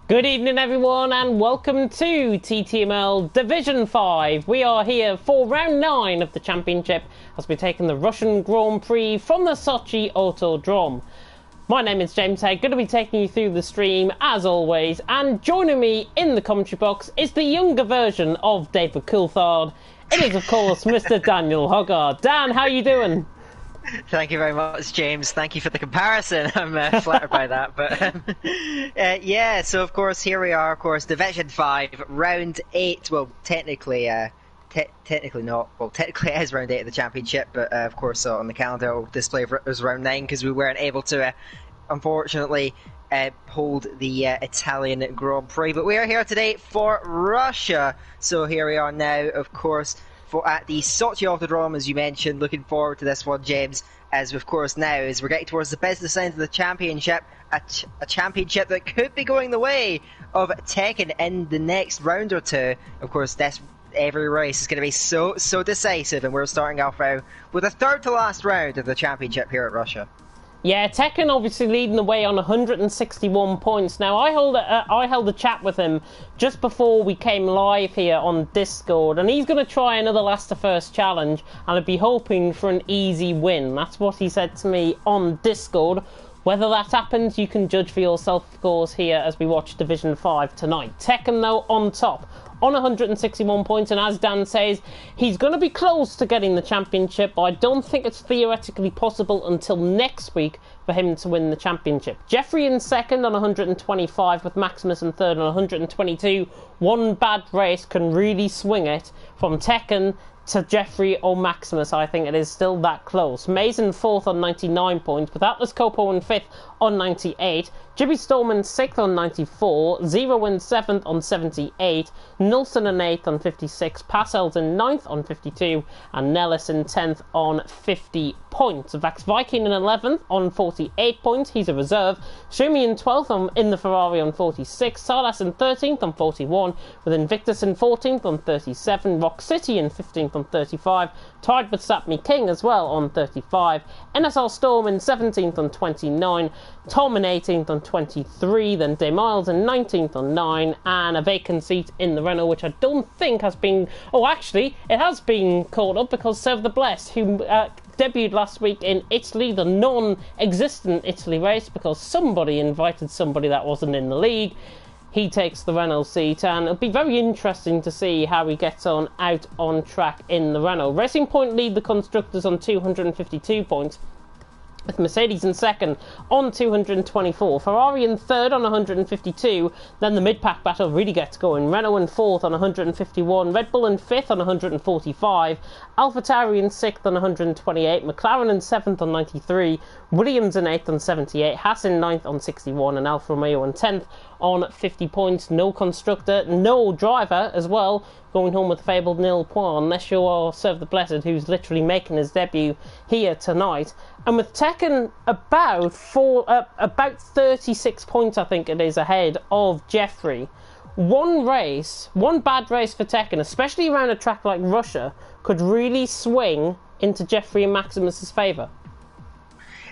Good evening everyone and welcome to TTML Division 5. We are here for round 9 of the championship as we're taking the Russian Grand Prix from the Sochi Autodrome. My name is James Hay, going to be taking you through the stream as always, and joining me in the commentary box is the younger version of David Coulthard. It is of course Mr. Daniel Hoggard. Dan, how are you doing? Thank you very much, James. Thank you for the comparison. I'm flattered by that. But yeah, so of course here we are, of course, Division 5, Round 8. Well, technically not. Well, technically it is Round 8 of the Championship, but of course on the calendar it will display as Round 9 because we weren't able to, unfortunately, hold the Italian Grand Prix. But we are here today for Russia. So here we are now, of course, at the Sochi Autodrome, as you mentioned. Looking forward to this one, James, as of course now as we're getting towards the business end of the championship, a championship that could be going the way of Tekken in the next round or two. Of course, every race is going to be so decisive, and we're starting off now with the third to last round of the championship here at Russia. Yeah, Tekken obviously leading the way on 161 points. Now, I held a chat with him just before we came live here on Discord, and he's going to try another last to first challenge, and I'd be hoping for an easy win. That's what he said to me on Discord. Whether that happens, you can judge for yourself, of course, here as we watch Division 5 tonight. Tekken, though, on top on 161 points, and as Dan says, he's going to be close to getting the championship, but I don't think it's theoretically possible until next week for him to win the championship. Jeffrey in second on 125, with Maximus in third on 122. One bad race can really swing it from Tekken to Jeffrey or Maximus. I think it is still that close. Maze in fourth on 99 points, with Atlas Copo in fifth on 98. Jibby Storm in 6th on 94, Zero in 7th on 78, Nilsson in 8th on 56, Passels in 9th on 52, and Nellis in 10th on 50 points. Vax Viking in 11th on 48 points, he's a reserve. Shumi in 12th in the Ferrari on 46, Salas in 13th on 41, with Invictus in 14th on 37, Rock City in 15th on 35, tied with Sapmi King as well on 35, NSL Storm in 17th on 29, Tom in 18th on 23, then Demiles in 19th on 9, and a vacant seat in the Renault, which I don't think has been... Oh, actually, it has been caught up because Serve the Blessed, who debuted last week in Italy, the non-existent Italy race, because somebody invited somebody that wasn't in the league. He takes the Renault seat, and it'll be very interesting to see how he gets on out on track in the Renault. Racing Point lead the constructors on 252 points, with Mercedes in second on 224, Ferrari in third on 152, then the mid-pack battle really gets going. Renault in fourth on 151, Red Bull in fifth on 145, AlphaTauri in sixth on 128, McLaren in seventh on 93, Williams in eighth on 78, Haas in ninth on 61, and Alfa Romeo in 10th on 50 points. No constructor, no driver as well, going home with a fabled nil point, unless you are Serve the Blessed, who's literally making his debut here tonight. And with Tekken about 36 points, I think it is, ahead of Jeffrey. One bad race for Tekken, especially around a track like Russia, could really swing into Jeffrey and Maximus's favour.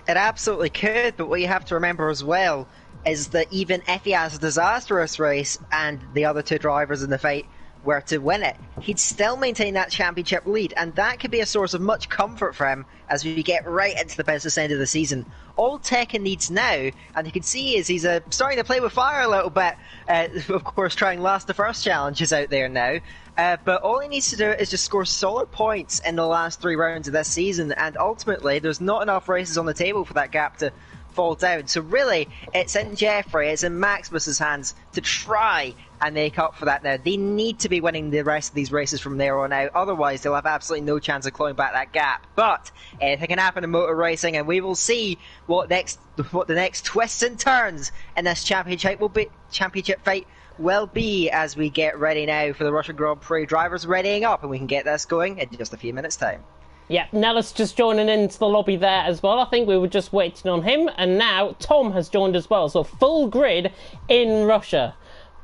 It absolutely could, but what you have to remember as well is that even if he has a disastrous race and the other two drivers in the fight were to win it, he'd still maintain that championship lead, and that could be a source of much comfort for him as we get right into the business end of the season. All Tekken needs now, and you can see, is he's starting to play with fire a little bit, of course trying last the first challenges out there now, but all he needs to do is just score solid points in the last 3 rounds of this season, and ultimately there's not enough races on the table for that gap to fall down. So really, it's in Jeffrey, it's in Maximus's hands to try and make up for that now. They need to be winning the rest of these races from there on out, otherwise they'll have absolutely no chance of clawing back that gap. But anything can happen in motor racing, and we will see what the next twists and turns in this championship fight will be as we get ready now for the Russian Grand Prix. Drivers readying up, and we can get this going in just a few minutes' time. Yeah, Nellis just joining into the lobby there as well. I think we were just waiting on him, and now Tom has joined as well. So full grid in Russia.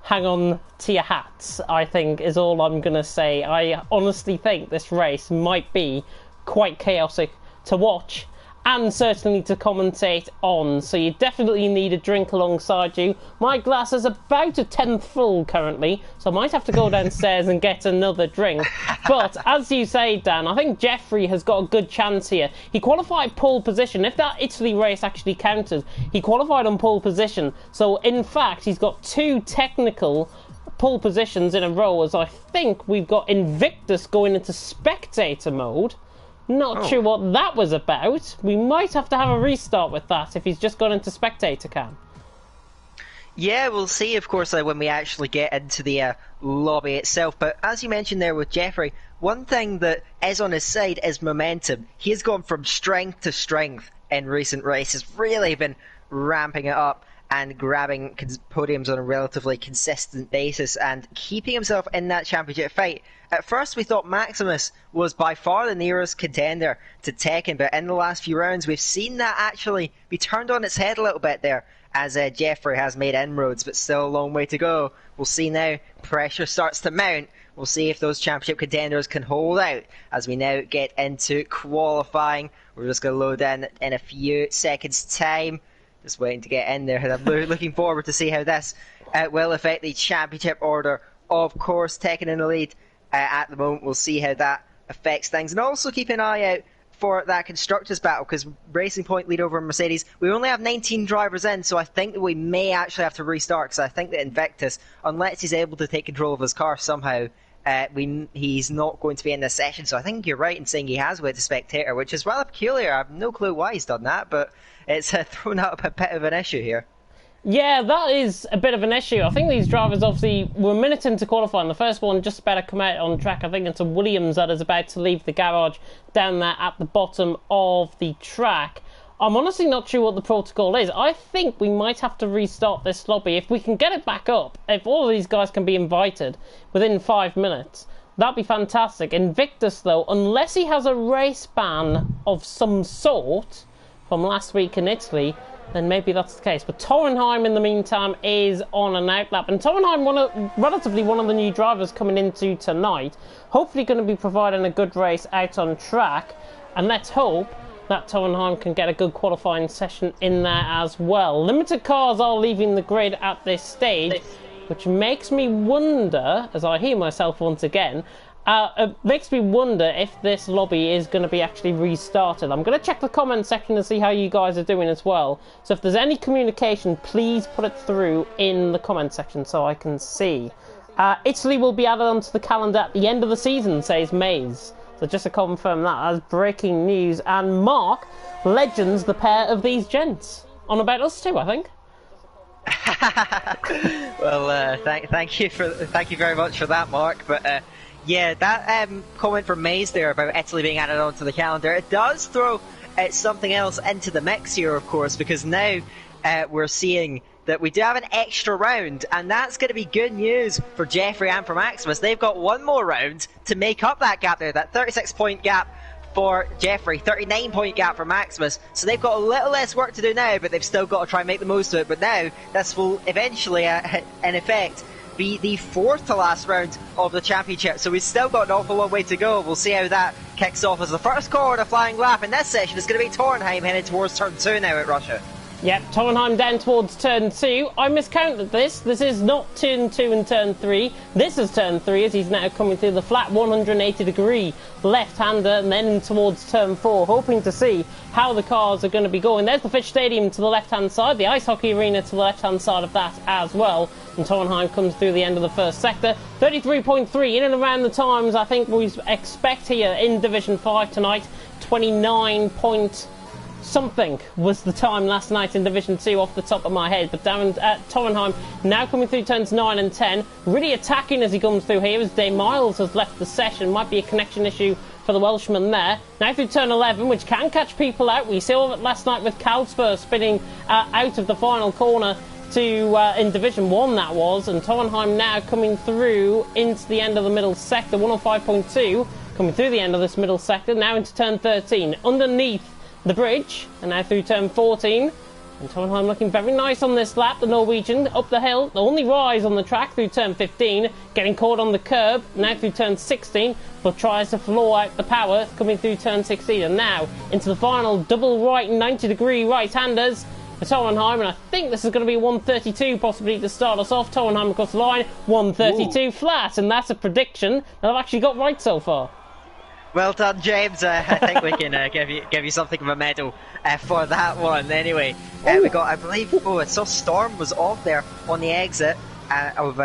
Hang on to your hats, I think, is all I'm going to say. I honestly think this race might be quite chaotic to watch and certainly to commentate on, so you definitely need a drink alongside you. My glass is about a tenth full currently, so I might have to go downstairs and get another drink. But as you say, Dan, I think Jeffrey has got a good chance here. He qualified pole position. If that Italy race actually counted, he qualified on pole position, so in fact he's got 2 technical pole positions in a row, as I think we've got Invictus going into spectator mode. Not sure what that was about. We might have to have a restart with that if he's just gone into spectator cam. Yeah, we'll see, of course, when we actually get into the lobby itself. But as you mentioned there with Jeffrey, one thing that is on his side is momentum. He has gone from strength to strength in recent races, really been ramping it up and grabbing podiums on a relatively consistent basis and keeping himself in that championship fight. At first we thought Maximus was by far the nearest contender to Tekken, but in the last few rounds we've seen that actually be turned on its head a little bit there, as Jeffrey has made inroads, but still a long way to go. We'll see now, pressure starts to mount. We'll see if those championship contenders can hold out as we now get into qualifying. We're just going to load in a few seconds time. Just waiting to get in there, and I'm looking forward to see how this will affect the championship order. Of course, Tekken in the lead at the moment. We'll see how that affects things, and also keep an eye out for that constructors battle, because Racing Point lead over Mercedes. We only have 19 drivers in, so I think that we may actually have to restart, because I think that Invictus, unless he's able to take control of his car somehow, he's not going to be in this session. So I think you're right in saying he has went to spectator, which is rather peculiar. I have no clue why he's done that, but it's thrown up a bit of an issue here. Yeah, that is a bit of an issue. I think these drivers obviously were a minute into qualifying. The first one just about to come out on track. I think it's a Williams that is about to leave the garage down there at the bottom of the track. I'm honestly not sure what the protocol is. I think we might have to restart this lobby. If we can get it back up, if all of these guys can be invited within 5 minutes, that'd be fantastic. Invictus, though, unless he has a race ban of some sort from last week in Italy, then maybe that's the case. But Torenheim, in the meantime, is on an outlap. And Torenheim, relatively one of the new drivers coming into tonight. Hopefully going to be providing a good race out on track. And let's hope that Torenheim can get a good qualifying session in there as well. Limited cars are leaving the grid at this stage, which makes me wonder, as I hear myself once again, it makes me wonder if this lobby is going to be actually restarted. I'm going to check the comment section to see how you guys are doing as well. So if there's any communication, please put it through in the comment section so I can see. Italy will be added onto the calendar at the end of the season, says Maze. So just to confirm that as breaking news. And Mark legends the pair of these gents on About Us too, I think. Well, thank you very much for that, Mark. But yeah, that comment from Maze there about Italy being added onto the calendar, it does throw something else into the mix here, of course, because now we're seeing that we do have an extra round, and that's going to be good news for Jeffrey and for Maximus. They've got one more round to make up that gap there, that 36-point gap for Jeffrey, 39-point gap for Maximus. So they've got a little less work to do now, but they've still got to try and make the most of it. But now, this will eventually, in effect, be the 4th to last round of the championship. So we've still got an awful long way to go. We'll see how that kicks off as the first car on a flying lap in this session is going to be Torenheim headed towards turn 2 now at Russia. Yep, Torenheim down towards turn 2. I miscounted this. This is not turn 2 and turn 3. This is turn 3 as he's now coming through the flat 180-degree left-hander and then in towards turn 4, hoping to see how the cars are going to be going. There's the Fish Stadium to the left-hand side, the ice hockey arena to the left-hand side of that as well. And Torenheim comes through the end of the first sector. 33.3, in and around the times I think we expect here in Division 5 tonight. 29 point something was the time last night in Division 2 off the top of my head. But down at Torenheim now coming through turns 9 and 10, really attacking as he comes through here as Day Miles has left the session. Might be a connection issue for the Welshman there. Now through turn 11, which can catch people out. We saw it last night with Calspur spinning out of the final corner to in Division 1 that was, and Torenheim now coming through into the end of the middle sector, 105.2 coming through the end of this middle sector, now into turn 13 underneath the bridge, and now through turn 14 And Tonheim looking very nice on this lap. The Norwegian up the hill, the only rise on the track through turn 15, getting caught on the curb, now through turn 16, but tries to floor out the power coming through turn 16. And now into the final double right 90-degree right-handers for Tonheim, and I think this is going to be 132 possibly to start us off. Tonheim across the line, 132 flat, and that's a prediction that I've actually got right so far. Well done, James. I think we can give you something of a medal for that one. Anyway, we got, I believe, I saw Storm was off there on the exit of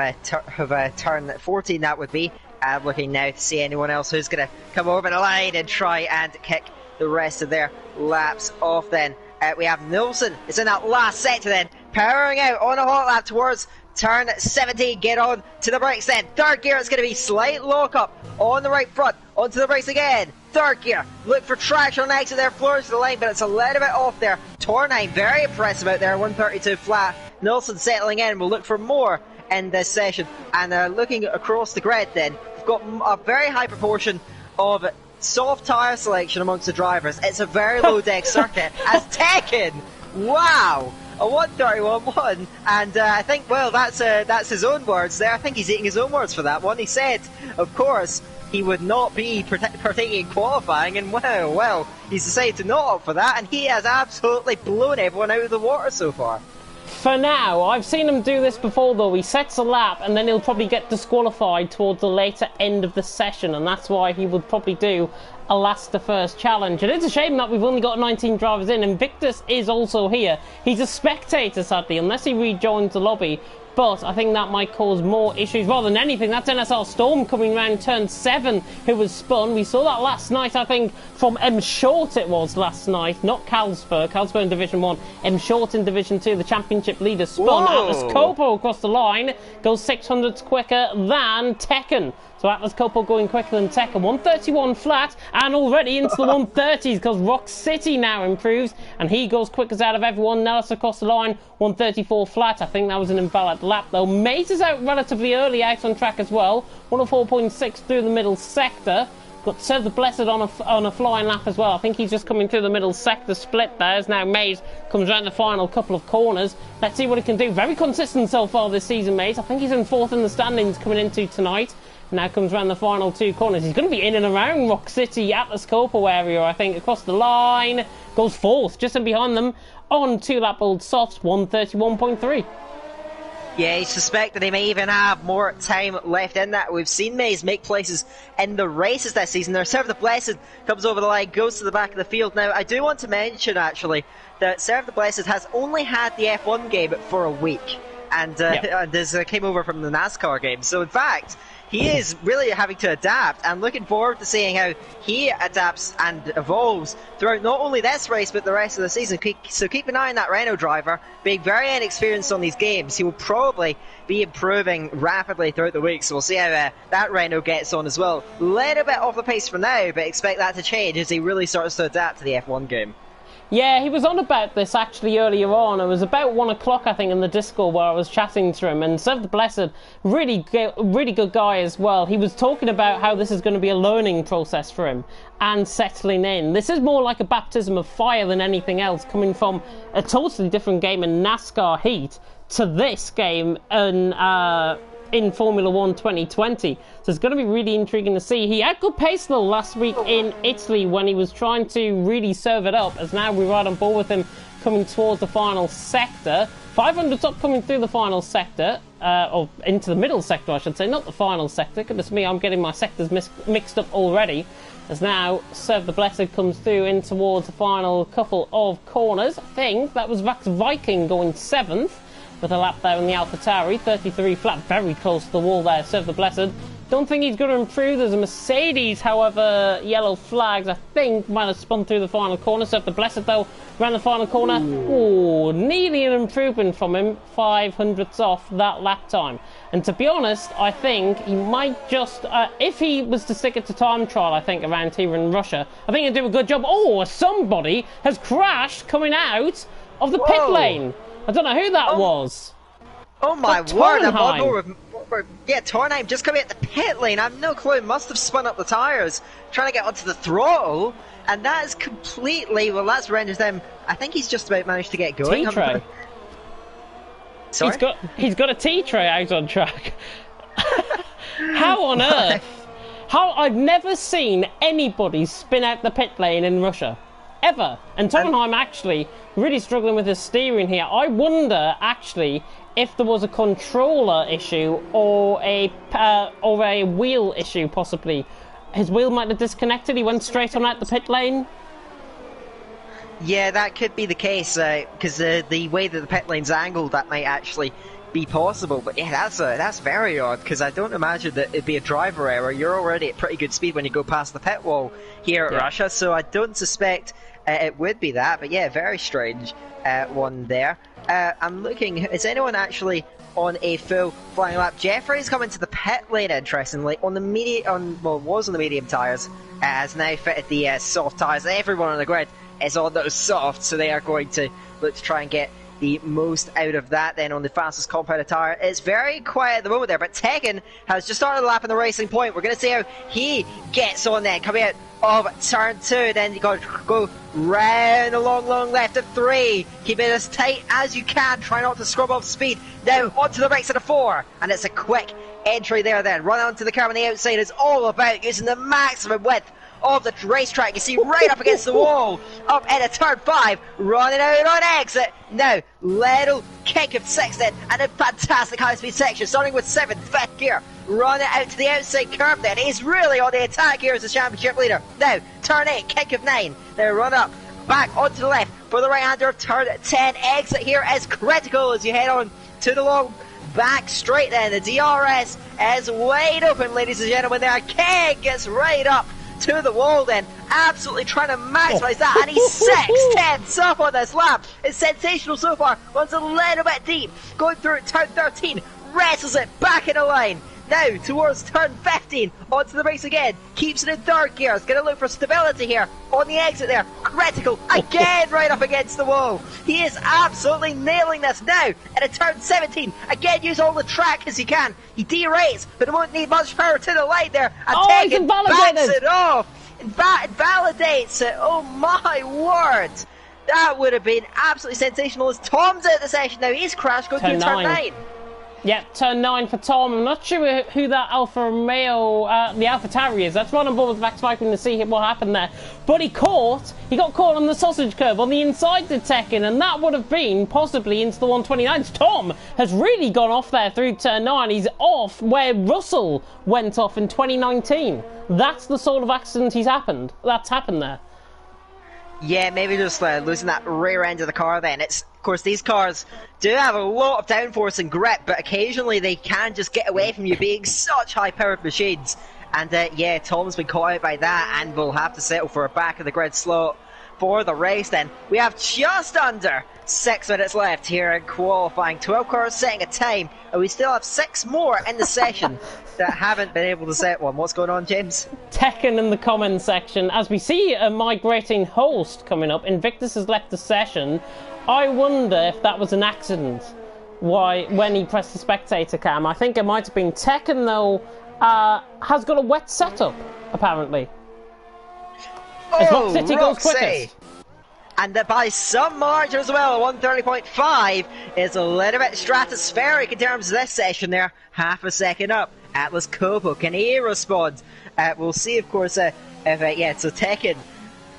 turn 14. That would be. I'm looking now to see anyone else who's going to come over the line and try and kick the rest of their laps off. Then we have Nilsson. It's in that last sector then, powering out on a hot lap towards turn 17. Get on to the brakes then. Third gear, it's going to be slight lock up on the right front. Onto the brakes again. Third gear. Look for traction on exit there. Floors to the line, but it's a little bit off there. Tornheim, very impressive out there. 132 flat. Nilsson settling in. We'll look for more in this session. And looking across the grid then, we've got a very high proportion of soft tyre selection amongst the drivers. It's a very low deck circuit. As Tekken, wow, a 131.1, and I think, well, that's his own words there. I think he's eating his own words for that one. He said, of course, he would not be partaking in qualifying, and well, he's decided to not opt for that, and he has absolutely blown everyone out of the water so far. For now, I've seen him do this before though. He sets a lap and then he'll probably get disqualified towards the later end of the session, and that's why he would probably do a last to first challenge. It is a shame that we've only got 19 drivers in. Invictus is also here. He's a spectator sadly, unless he rejoins the lobby. But I think that might cause more issues. Rather than anything, that's NSR Storm coming round turn 7, who was spun. We saw that last night, I think, from M Short it was last night, not Carlsberg. Carlsberg in Division 1, M Short in Division 2, the championship leader spun. Whoa. Atlas Copo across the line, goes 600s quicker than Tekken. So Atlas Copo going quicker than Tekken. 131 flat, and already into the 130s, because Rock City now improves, and he goes quickest out of everyone. Nellis across the line, 134 flat. I think that was an invalid lap though. Maze is out relatively early out on track as well. 104.6 through the middle sector. Got Serve the Blessed on a flying lap as well. I think he's just coming through the middle sector split there, as now Maze comes around the final couple of corners. Let's see what he can do. Very consistent so far this season, Maze. I think he's in 4th in the standings coming into tonight. Now comes around the final 2 corners. He's going to be in and around Rock City, Atlas Copo area, I think. Across the line, goes 4th, just in behind them on 2 lap old softs, 131.3. Yeah, I suspect that he may even have more time left in that. We've seen Maze make places in the races this season. Their Serve the Blessed comes over the line, goes to the back of the field. Now, I do want to mention, actually, that Serve the Blessed has only had the F1 game for a week. And this came over from the NASCAR game. So, in fact, he is really having to adapt, and looking forward to seeing how he adapts and evolves throughout not only this race but the rest of the season. So keep an eye on that Renault driver. Being very inexperienced on these games, he will probably be improving rapidly throughout the week, so we'll see how that Renault gets on as well. Little bit off the pace for now, but expect that to change as he really starts to adapt to the F1 game. Yeah, he was on about this actually earlier on. It was about 1 o'clock, I think, in the Discord where I was chatting to him. And Serve the Blessed, really good guy as well. He was talking about how this is going to be a learning process for him and settling in. This is more like a baptism of fire than anything else, coming from a totally different game in NASCAR Heat to this game in Formula 1 2020. So it's going to be really intriguing to see. He had good pace though last week in Italy when he was trying to really serve it up, as now we're right on board with him coming towards the final sector. 500's up coming through the final sector, or into the middle sector I should say, not the final sector. Goodness me, I'm getting my sectors mixed up already. As now Serve the Blessed comes through in towards the final couple of corners. I think that was Vax Viking going 7th. With a lap there in the AlphaTauri, 33 flat, very close to the wall there, Serve the Blessed. Don't think he's going to improve. There's a Mercedes, however, yellow flags, I think, might have spun through the final corner. Serve the Blessed, though, around the final corner. Ooh, nearly an improvement from him, 500ths off that lap time. And to be honest, I think he might just, if he was to stick it to time trial, I think, around here in Russia, I think he'd do a good job. Oh, somebody has crashed coming out of the pit lane. I don't know who that was. Oh my word, I'm on board with... Tornheim just coming at the pit lane. I've no clue. Must have spun up the tyres, trying to get onto the throttle, and that is completely. Well, that's renders them. I think he's just about managed to get going. T-tray. Sorry? He's got a T-tray out on track. How on earth? How I've never seen anybody spin out the pit lane in Russia. Ever. And Tornheim actually really struggling with his steering here. I wonder actually if there was a controller issue or a wheel issue possibly. His wheel might have disconnected. He went straight on out the pit lane. Yeah, that could be the case because the way that the pit lane's angled, that might actually be possible. But yeah, that's very odd because I don't imagine that it'd be a driver error. You're already at pretty good speed when you go past the pit wall here at Russia, so I don't suspect it would be that. But yeah, very strange one there. I'm looking. Is anyone actually on a full flying lap? Jeffrey's coming to the pit lane, interestingly, on the medium. Was on the medium tyres. Has now fitted the soft tyres. Everyone on the grid is on those soft, so they are going to look to try and get the most out of that then on the fastest compounded tyre. It's very quiet at the moment there, but Tekken has just started a lap in the racing point. We're going to see how he gets on then, coming out of turn 2, then you got to go round the long left of 3, keep it as tight as you can, try not to scrub off speed. Now onto the right side of 4, and it's a quick entry there then, run onto the curb on the outside. Is all about using the maximum width of the racetrack. You see right up against the wall, up into turn 5, running out on exit. Now, little kick of 6 then, and a fantastic high speed section, starting with 7th, 5th gear, running out to the outside curb then. He's really on the attack here as the championship leader. Now, turn 8, kick of 9, they run up, back onto the left for the right hander of turn 10. Exit here is critical as you head on to the long back straight then. The DRS is wide open, ladies and gentlemen. There, King gets right up to the wall then, absolutely trying to maximise that, and he's 6/10 up on this lap. It's sensational so far. Runs a little bit deep, going through turn 13, wrestles it back in a line. Now towards turn 15, onto the race again, keeps it in 3rd gear. It's going to look for stability here on the exit there. Critical again, right up against the wall. He is absolutely nailing this now. And at turn 17, again use all the track as you can. He derates, but it won't need much power to the line there. And Tekken backs it off. Validates it. Oh my word. That would have been absolutely sensational as Tom's out of the session now. He's crashed going through turn 9. Yep, turn 9 for Tom. I'm not sure who that Alfa Romeo, the AlphaTauri is. That's one on board with Max Viking to see what happened there. But he got caught on the sausage curve on the inside to Tekken, and that would have been possibly into the 129s. Tom has really gone off there through turn 9. He's off where Russell went off in 2019. That's the sort of accident that's happened there. Yeah, maybe just losing that rear end of the car then. Of course, these cars do have a lot of downforce and grip, but occasionally they can just get away from you being such high-powered machines. And yeah, Tom's been caught out by that and will have to settle for a back-of-the-grid slot for the race then. We have just under 6 minutes left here in qualifying. 12 cars setting a time, and we still have 6 more in the session that haven't been able to set one. What's going on, James? Tekken in the comments section. As we see a migrating host coming up, Invictus has left the session. I wonder if that was an accident. When he pressed the spectator cam. I think it might have been. Tekken, though, has got a wet setup, apparently. As Rock City goes quickest. And by some margin as well, 130.5 is a little bit stratospheric in terms of this session there. Half a second up. Atlas Copo, can he respond? We'll see, of course, so Tekken,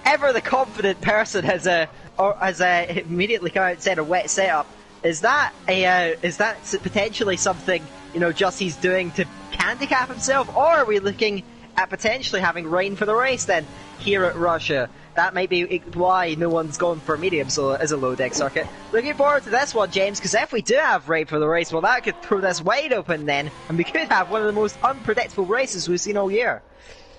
ever the confident person, has immediately come out and said a wet setup. Is that potentially something, just he's doing to handicap himself, or are we looking at potentially having rain for the race then here at Russia? That might be why no one's gone for medium so as a low deck circuit. Looking forward to this one, James, because if we do have rain for the race, well, that could throw this wide open then, and we could have one of the most unpredictable races we've seen all year.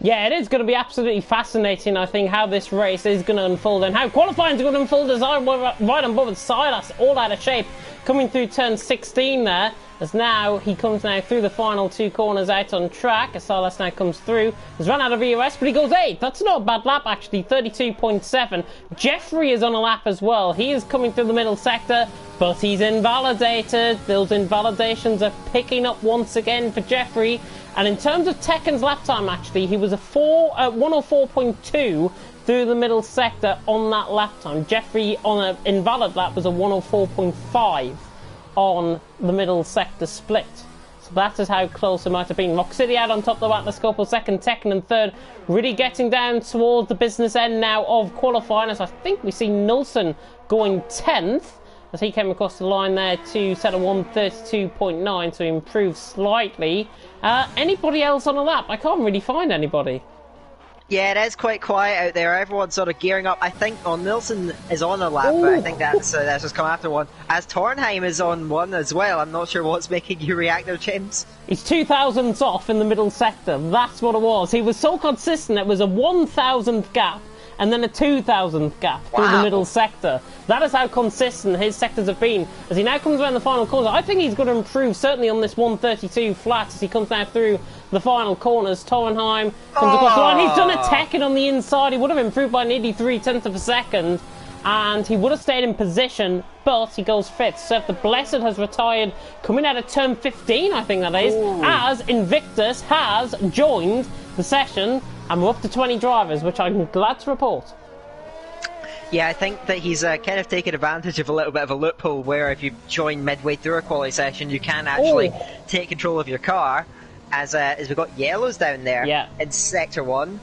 Yeah, it is going to be absolutely fascinating, I think, how this race is going to unfold and how qualifying is going to unfold as I'm right on board with Silas, all out of shape. coming through turn 16 there, as now he comes now through the final 2 corners out on track, as Silas now comes through, has run out of EOS, but he goes 8th. That's not a bad lap actually, 32.7. Jeffrey is on a lap as well. He is coming through the middle sector, but he's invalidated. Those invalidations are picking up once again for Jeffrey. And in terms of Tekken's lap time, actually, he was a 104.2 through the middle sector on that lap time. Jeffrey, on an invalid lap, was a 104.5 on the middle sector split. So that is how close it might have been. Rock City out on top of the Scopo second, Tekken in third. Really getting down towards the business end now of qualifying, as I think we see Nilsson going 10th. As he came across the line there to set a 132.9 to improve slightly. Anybody else on a lap? I can't really find anybody. Yeah, it is quite quiet out there. Everyone's sort of gearing up. I think Nilsson is on a lap, but I think that's just come after one. As Tornheim is on one as well. I'm not sure what's making you react there, James. He's 2,000ths off in the middle sector. That's what it was. He was so consistent. It was a 1,000th gap and then a 2,000th gap through the middle sector. That is how consistent his sectors have been. As he now comes around the final corner, I think he's going to improve, certainly on this 132 flat, as he comes now through the final corners. Torenheim comes across the line. He's done a Tekken on the inside. He would have improved by nearly 0.3 of a second, and he would have stayed in position, but he goes 5th. So the Blessed has retired, coming out of turn 15, I think that is, as Invictus has joined the session, and we're up to 20 drivers, which I'm glad to report. Yeah, I think that he's kind of taken advantage of a little bit of a loophole where if you join midway through a quality session, you can actually take control of your car, as we've got yellows down there in Sector 1.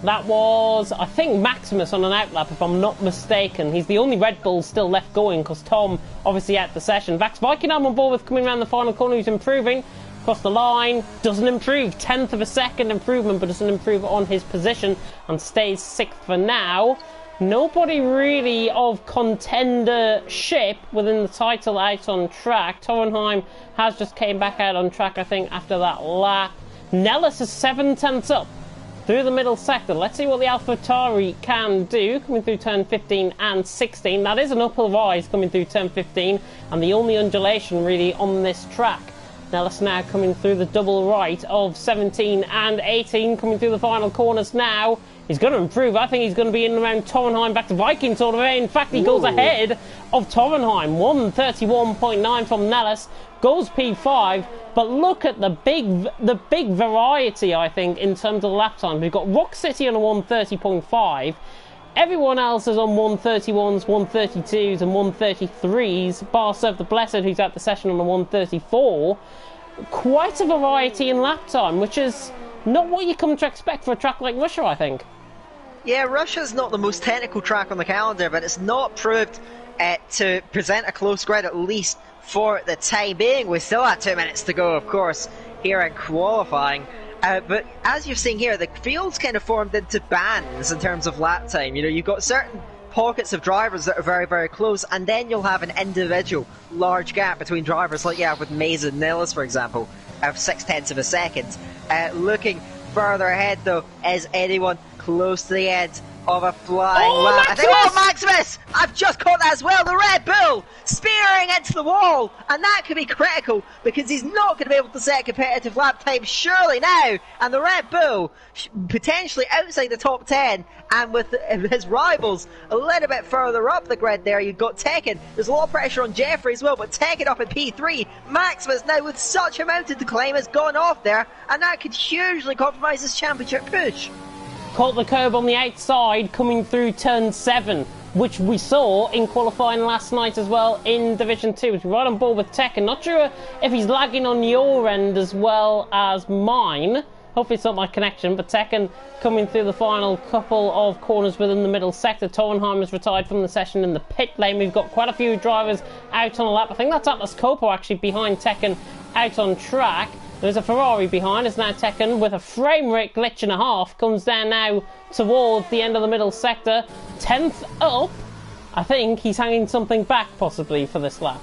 That was, I think, Maximus on an outlap, if I'm not mistaken. He's the only Red Bull still left going, because Tom, obviously, out the session. Vax Viking I'm on board with, coming around the final corner, who's improving. Across the line, doesn't improve, 10th of a second improvement, but doesn't improve on his position, and stays 6th for now. Nobody really of contendership within the title out on track. Torenheim has just came back out on track, I think, after that lap. Nellis is 7/10 up through the middle sector. Let's see what the AlphaTauri can do, coming through turn 15 and 16. That is an uphill rise coming through turn 15, and the only undulation really on this track. Nellis now coming through the double right of 17 and 18, coming through the final corners now. He's going to improve. I think he's going to be in and around Torenheim, back to Viking sort of. In fact, he goes ahead of Torenheim. 131.9 from Nellis, goes P5. But look at the big variety, I think, in terms of lap time. We've got Rock City on a 130.5. Everyone else is on 131s, 132s and 133s, bar Serve the Blessed, who's at the session on a 134. Quite a variety in lap time, which is not what you come to expect for a track like Russia, I think. Yeah, Russia's not the most technical track on the calendar, but it's not proved to present a close grid, at least for the time being. We still have 2 minutes to go, of course, here in qualifying. But as you're seeing here, the field's kind of formed into bands in terms of lap time. You know, you've got certain pockets of drivers that are very, very close, and then you'll have an individual large gap between drivers, like you have with Mays and Nellis, for example, of 0.6 of a second. Looking further ahead, though, is anyone close to the end of a flying lap? Maximus! I think, Maximus! I've just caught that as well. The Red Bull spearing into the wall, and that could be critical because he's not going to be able to set a competitive lap time surely now. And the Red Bull potentially outside the top 10, and with his rivals a little bit further up the grid there. You've got Tekken. There's a lot of pressure on Jeffrey as well, but Tekken up in P3. Maximus now with such a mountain to climb has gone off there, and that could hugely compromise his championship push. Caught the curb on the outside coming through turn 7, which we saw in qualifying last night as well in Division 2. He's right on board with Tekken. Not sure if he's lagging on your end as well as mine. Hopefully it's not my connection, but Tekken coming through the final couple of corners within the middle sector. Torenheim has retired from the session in the pit lane. We've got quite a few drivers out on a lap. I think that's Atlas Copo actually behind Tekken out on track. There's a Ferrari behind, as now Tekken, with a frame rate glitch and a half, comes down now towards the end of the middle sector. 10th up. I think he's hanging something back, possibly, for this lap.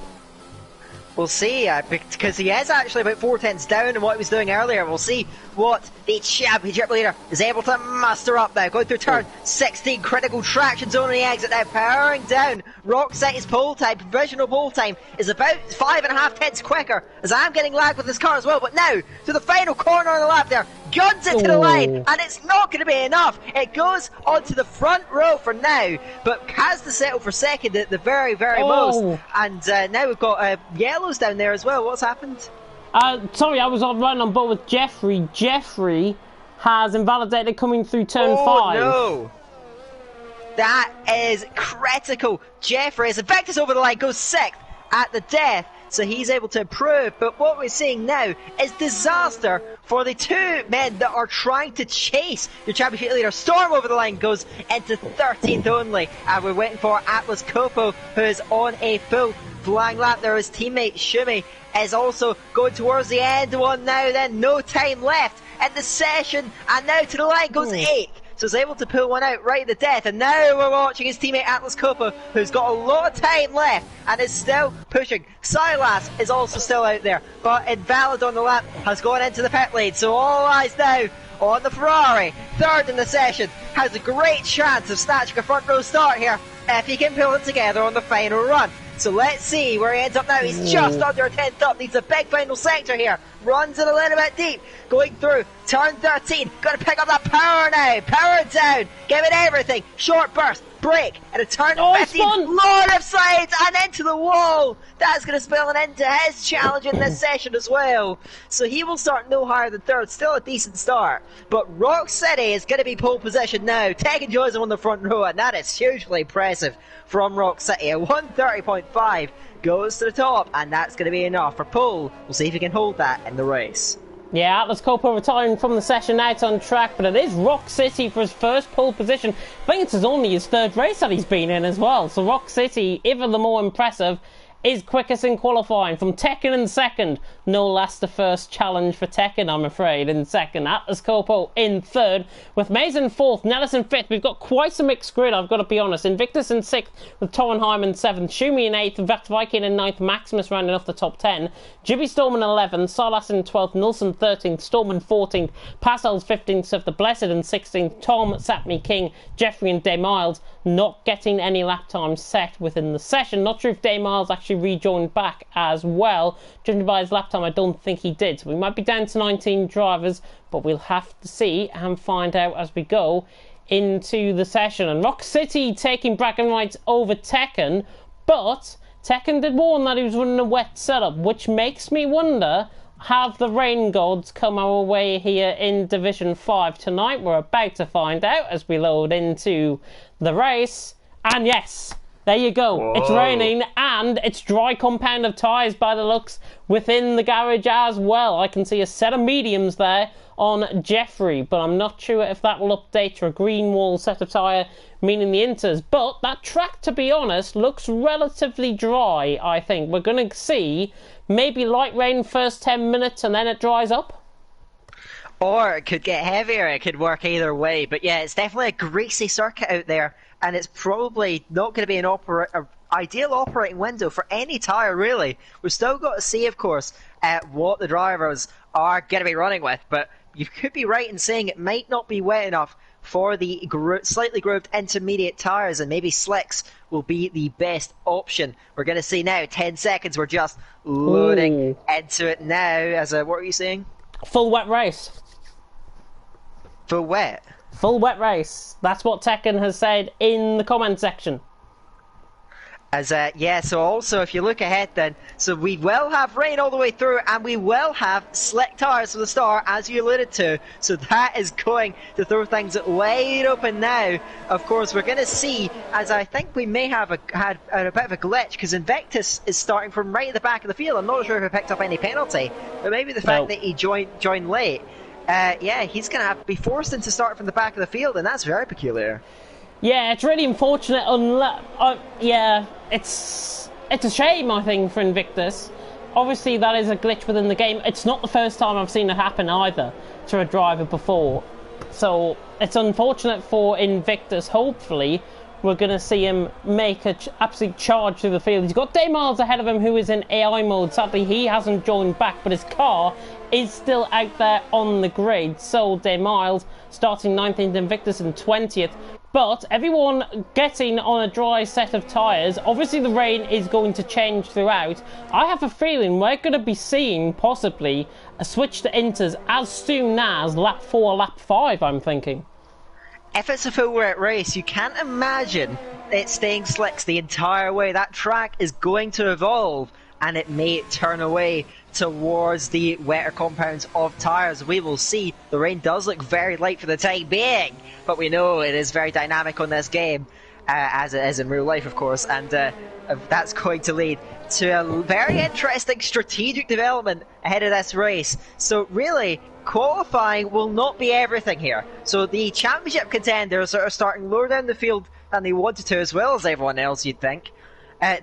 We'll see, because he is actually about 4 tenths down in what he was doing earlier. We'll see what the championship leader is able to muster up now. Going through turn 16, critical traction zone on the exit now, powering down. Rock City's pole time, provisional pole time, is about 5.5 tenths quicker, as I'm getting lag with this car as well. But now, to the final corner on the lap there, guns it to the line, and it's not going to be enough. It goes onto the front row for now, but has to settle for second at the very, very most. And now we've got yellows down there as well. What's happened? Sorry, I was running on board with Jeffrey. Jeffrey has invalidated coming through turn 5. Oh no! That is critical. Jeffrey, as Invictus over the line, goes 6th at the death. So he's able to improve, but what we're seeing now is disaster for the two men that are trying to chase your championship leader. Storm over the line goes into 13th only, and we're waiting for Atlas Copo, who is on a full flying lap there. His teammate Shumi is also going towards the end one now, then no time left in the session, and now to the line goes 8th. So he's able to pull one out right at the death, and now we're watching his teammate Atlas Copa, who's got a lot of time left and is still pushing. Silas is also still out there, but Invalid on the lap has gone into the pit lane, so all eyes now on the Ferrari. 3rd in the session, has a great chance of snatching a front row start here if he can pull it together on the final run. So let's see where he ends up now. He's just under a 10th up, needs a big final sector here. Runs it a little bit deep, going through turn 13. Got to pick up that power now. Power down, give it everything. Short burst, break, and a turn 15. Lord of slides and into the wall. That's going to spell an end to his challenge in this session as well. So he will start no higher than 3rd. Still a decent start. But Rock City is going to be pole position now. Tekken Joys on the front row, and that is hugely impressive from Rock City. A 130.5 goes to the top, and that's going to be enough for pole. We'll see if he can hold that in the race. Yeah, Atlas Copa retiring from the session out on track, but it is Rock City for his first pole position. I think it's only his 3rd race that he's been in as well. So Rock City, even the more impressive, is quickest in qualifying. From Tekken in 2nd, no less the first challenge for Tekken, I'm afraid, in 2nd. Atlas Copo in 3rd, with Maze in 4th, Nellis in 5th. We've got quite a mixed grid, I've got to be honest. Invictus in 6th, with Torrenheim in 7th, Shumi in 8th, Vect Viking in 9th, Maximus rounding off the top 10, Jibby Storm in 11th, Salas in 12th, Nilsson 13th, Storm in 14th, Passel's 15th, so the Blessed in 16th, Tom, Sapmi King, Jeffrey and Day Miles not getting any lap times set within the session. Not sure if Day Miles actually rejoined back as well. Judging by his lap time, I don't think he did. So we might be down to 19 drivers, but we'll have to see and find out as we go into the session. And Rock City taking bragging rights over Tekken, but Tekken did warn that he was running a wet setup, which makes me wonder, have the rain gods come our way here in Division 5 tonight? We're about to find out as we load into the race. And yes, there you go. Whoa. It's raining and it's dry compound of tyres by the looks within the garage as well. I can see a set of mediums there on Jeffrey, but I'm not sure if that will update to a green wall set of tyre, meaning the Inters. But that track, to be honest, looks relatively dry, I think. We're going to see maybe light rain first 10 minutes and then it dries up. Or it could get heavier, it could work either way. But yeah, it's definitely a greasy circuit out there, and it's probably not going to be an ideal operating window for any tyre, really. We've still got to see, of course, what the drivers are going to be running with, but you could be right in saying it might not be wet enough for the slightly grooved intermediate tyres, and maybe slicks will be the best option. We're going to see now, 10 seconds, we're just loading into it now. As what are you saying? Full wet race. Full wet? Full wet race. That's what Tekken has said in the comment section. Yeah, so also if you look ahead then, so we will have rain all the way through, and we will have slick tyres for the start, as you alluded to, so that is going to throw things wide open now. Of course, we're going to see, as I think we may have had a bit of a glitch, because Invictus is starting from right at the back of the field. I'm not sure if he picked up any penalty, but maybe the fact that he joined late. Yeah, he's going to be forced into start from the back of the field, and that's very peculiar. Yeah, it's really unfortunate. Yeah, it's a shame, I think, for Invictus. Obviously, that is a glitch within the game. It's not the first time I've seen it happen either to a driver before. So it's unfortunate for Invictus. Hopefully, we're going to see him make an absolute charge through the field. He's got Day Miles ahead of him, who is in AI mode. Sadly, he hasn't joined back, but his car is still out there on the grid. So Day Miles starting 19th, Invictus in 20th. But everyone getting on a dry set of tyres. Obviously, the rain is going to change throughout. I have a feeling we're going to be seeing possibly a switch to inters as soon as lap 4, lap 5, I'm thinking. If it's a full wet race, you can't imagine it staying slicks the entire way. That track is going to evolve, and it may turn away towards the wetter compounds of tyres. We will see. The rain does look very light for the time being, but we know it is very dynamic on this game, as it is in real life, of course, and that's going to lead to a very interesting strategic development ahead of this race. So really, qualifying will not be everything here. So the championship contenders are starting lower down the field than they wanted to, as well as everyone else, you'd think.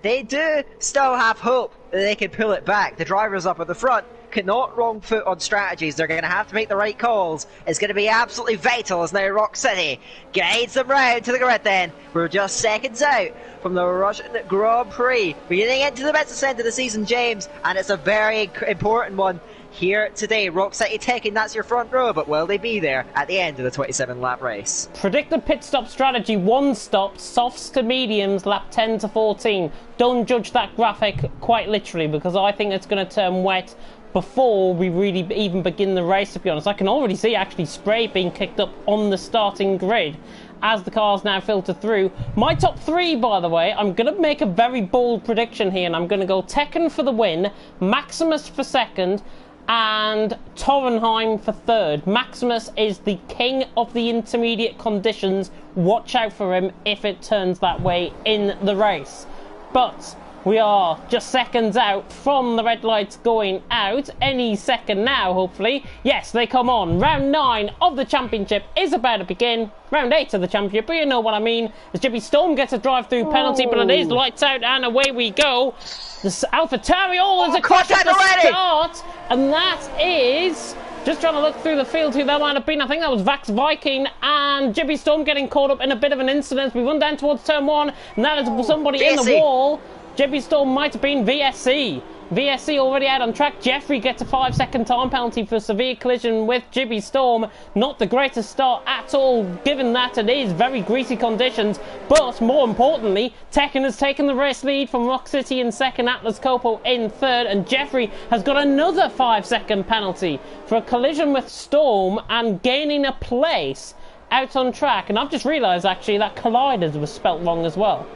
They do still have hope that they can pull it back. The drivers up at the front cannot wrong foot on strategies. They're going to have to make the right calls. It's going to be absolutely vital as now Rock City guides them round to the grid then. We're just seconds out from the Russian Grand Prix. We're getting into the business end of the season, James, and it's a very important one here today. Rock City taking, that's your front row, but will they be there at the end of the 27 lap race? Predicted pit stop strategy, 1 stop, softs to mediums, lap 10 to 14. Don't judge that graphic quite literally, because I think it's going to turn wet before we really even begin the race, to be honest. I can already see actually spray being kicked up on the starting grid as the cars now filter through. My top 3, by the way, I'm going to make a very bold prediction here, and I'm going to go Tekken for the win, Maximus for second, and Torenheim for third. Maximus is the king of the intermediate conditions. Watch out for him if it turns that way in the race. But we are just seconds out from the red lights going out. Any second now, hopefully. Yes, they come on. Round 9 of the championship is about to begin. Round 8 of the championship, but you know what I mean. As Jimmy Storm gets a drive-through penalty, but it is lights out and away we go. The AlphaTauri is a caught at the start, and that is... Just trying to look through the field who that might have been. I think that was Vax Viking and Jibby Storm getting caught up in a bit of an incident. We run down towards turn 1, and that is somebody in the wall. Jibby Storm might have been VSC. VSC already out on track. Jeffrey gets a 5-second time penalty for severe collision with Jibby Storm. Not the greatest start at all, given that it is very greasy conditions. But more importantly, Tekken has taken the race lead from Rock City in second, Atlas Coppo in third, and Jeffrey has got another 5-second penalty for a collision with Storm and gaining a place out on track. And I've just realised actually that colliders was spelt wrong as well.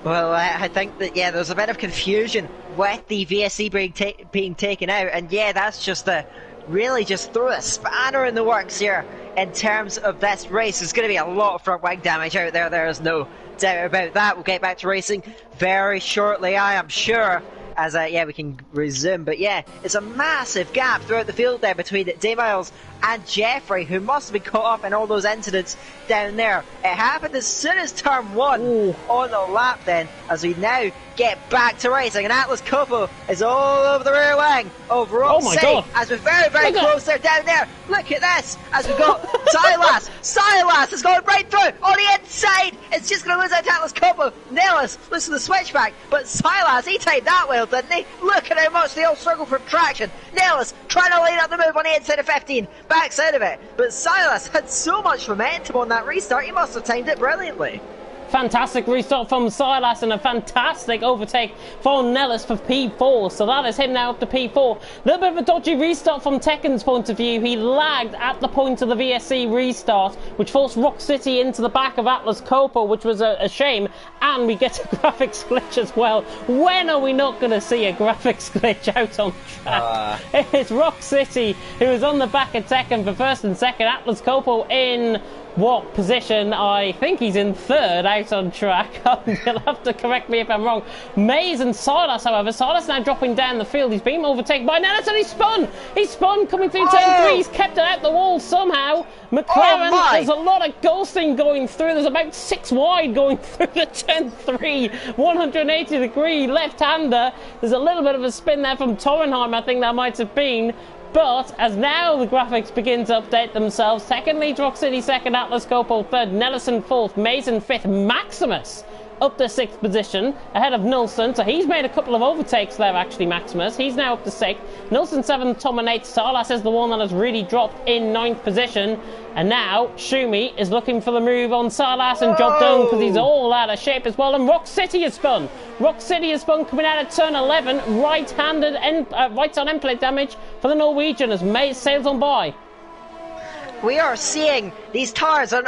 Well, I think that, yeah, there's a bit of confusion with the VSC being taken out, and yeah, that's just really just threw a spanner in the works here in terms of this race. There's going to be a lot of front wing damage out there, there's no doubt about that. We'll get back to racing very shortly, I am sure, as yeah, we can resume. But yeah, it's a massive gap throughout the field there between Damiles and Jeffrey, who must have been caught up in all those incidents down there. It happened as soon as turn 1 on the lap then, as we now get back to racing, and Atlas Coppo is all over the rear wing of Rock City, as we're very, very close there, down there. Look at this, as we've got Silas. Silas has gone right through on the inside. It's just going to lose out to Atlas Coppo. Nellis looks to the switchback, but Silas, he timed that well, didn't he? Look at how much they all struggle for traction. Nellis trying to line up the move on the inside of 15, backs out of it, but Silas had so much momentum on that restart, he must have timed it brilliantly. Fantastic restart from Silas and a fantastic overtake from Nellis for P4. So that is him now up to P4. A little bit of a dodgy restart from Tekken's point of view. He lagged at the point of the VSC restart, which forced Rock City into the back of Atlas Coppo, which was a shame. And we get a graphics glitch as well. When are we not going to see a graphics glitch out on track? It's Rock City who is on the back of Tekken for first and second. Atlas Coppo in... what position? I think he's in third out on track. You'll have to correct me if I'm wrong. Maze and Silas, however. Silas now dropping down the field. He's been overtaken by Nellis and he spun! He spun coming through turn 3. He's kept it out the wall somehow. McLaren, there's a lot of ghosting going through. There's about 6 wide going through the turn 3. 180 degree left-hander. There's a little bit of a spin there from Torenheim, I think that might have been. But as now the graphics begin to update themselves, second leads Rock City, second Atlas Copal, third Nelson, fourth Mason, fifth Maximus up to 6th position ahead of Nilsson. So he's made a couple of overtakes there actually, Maximus. He's now up to 6th. Nilsson 7th, Tom and 8th. Salas is the one that has really dropped in 9th position. And now Shumi is looking for the move on Salas and job done because he's all out of shape as well. And Rock City is spun. Rock City is spun coming out of turn 11. Right-handed right on end plate damage for the Norwegian as Mays sails on by. We are seeing these tires are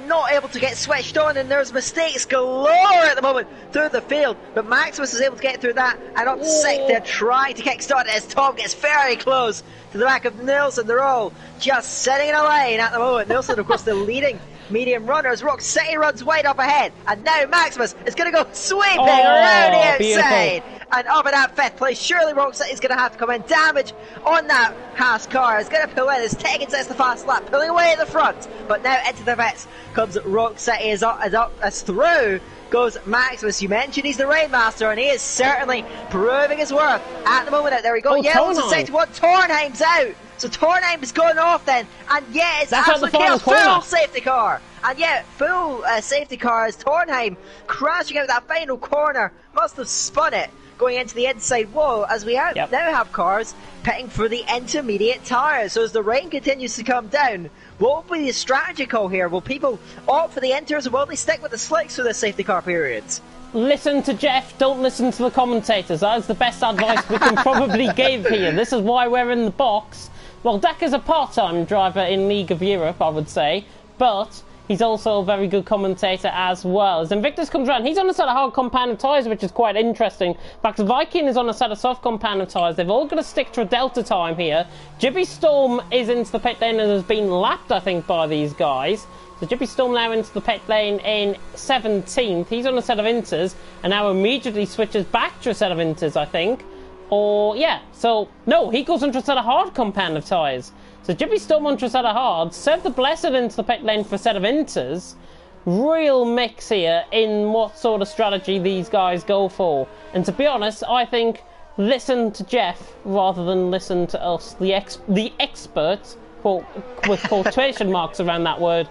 not able to get switched on, and there's mistakes galore at the moment through the field. But Maximus is able to get through that, and up to 6th, they're trying to kickstart it as Tom gets very close to the back of Nilsson. They're all just sitting in a lane at the moment. Nilsson, of course, the leading medium runners. Rock City runs wide up ahead, and now Maximus is going to go sweeping around the outside. Beautiful. And up in that 5th place, surely Rock City is going to have to come in. Damage on that Haas car is going to pull in as Tegan sets the fast lap, pulling away at the front. But now into the vets comes Rock City as through goes Maximus. You mentioned he's the Rainmaster, and he is certainly proving his worth at the moment. There we go. Yellow's in second one. Tornheim's out. So Tornheim is going off then, and yeah, it's absolutely chaos. Full safety car. And yeah, full safety car as Tornheim crashing out that final corner. Must have spun it going into the inside wall as we now have cars pitting for the intermediate tyres. So as the rain continues to come down, what will be the strategy call here? Will people opt for the inters, or will they stick with the slicks for the safety car periods? Listen to Jeff, don't listen to the commentators. That is the best advice we can probably give here. This is why we're in the box. Well, Dak is a part-time driver in League of Europe, I would say, but he's also a very good commentator as well. As Invictus comes around, he's on a set of hard compounded tyres, which is quite interesting. In fact, Viking is on a set of soft compounded tyres. They've all got to stick to a delta time here. Jibby Storm is into the pit lane and has been lapped, I think, by these guys. So Jibby Storm now into the pit lane in 17th. He's on a set of inters and now immediately switches back to a set of inters, I think. Or, yeah, so, no, he goes into a set of hard compound of tyres. So Jibby Storm onto a set of hards, Serve the Blessed into the pit lane for a set of inters. Real mix here in what sort of strategy these guys go for. And to be honest, I think listen to Jeff rather than listen to us, the experts, with quotation marks around that word,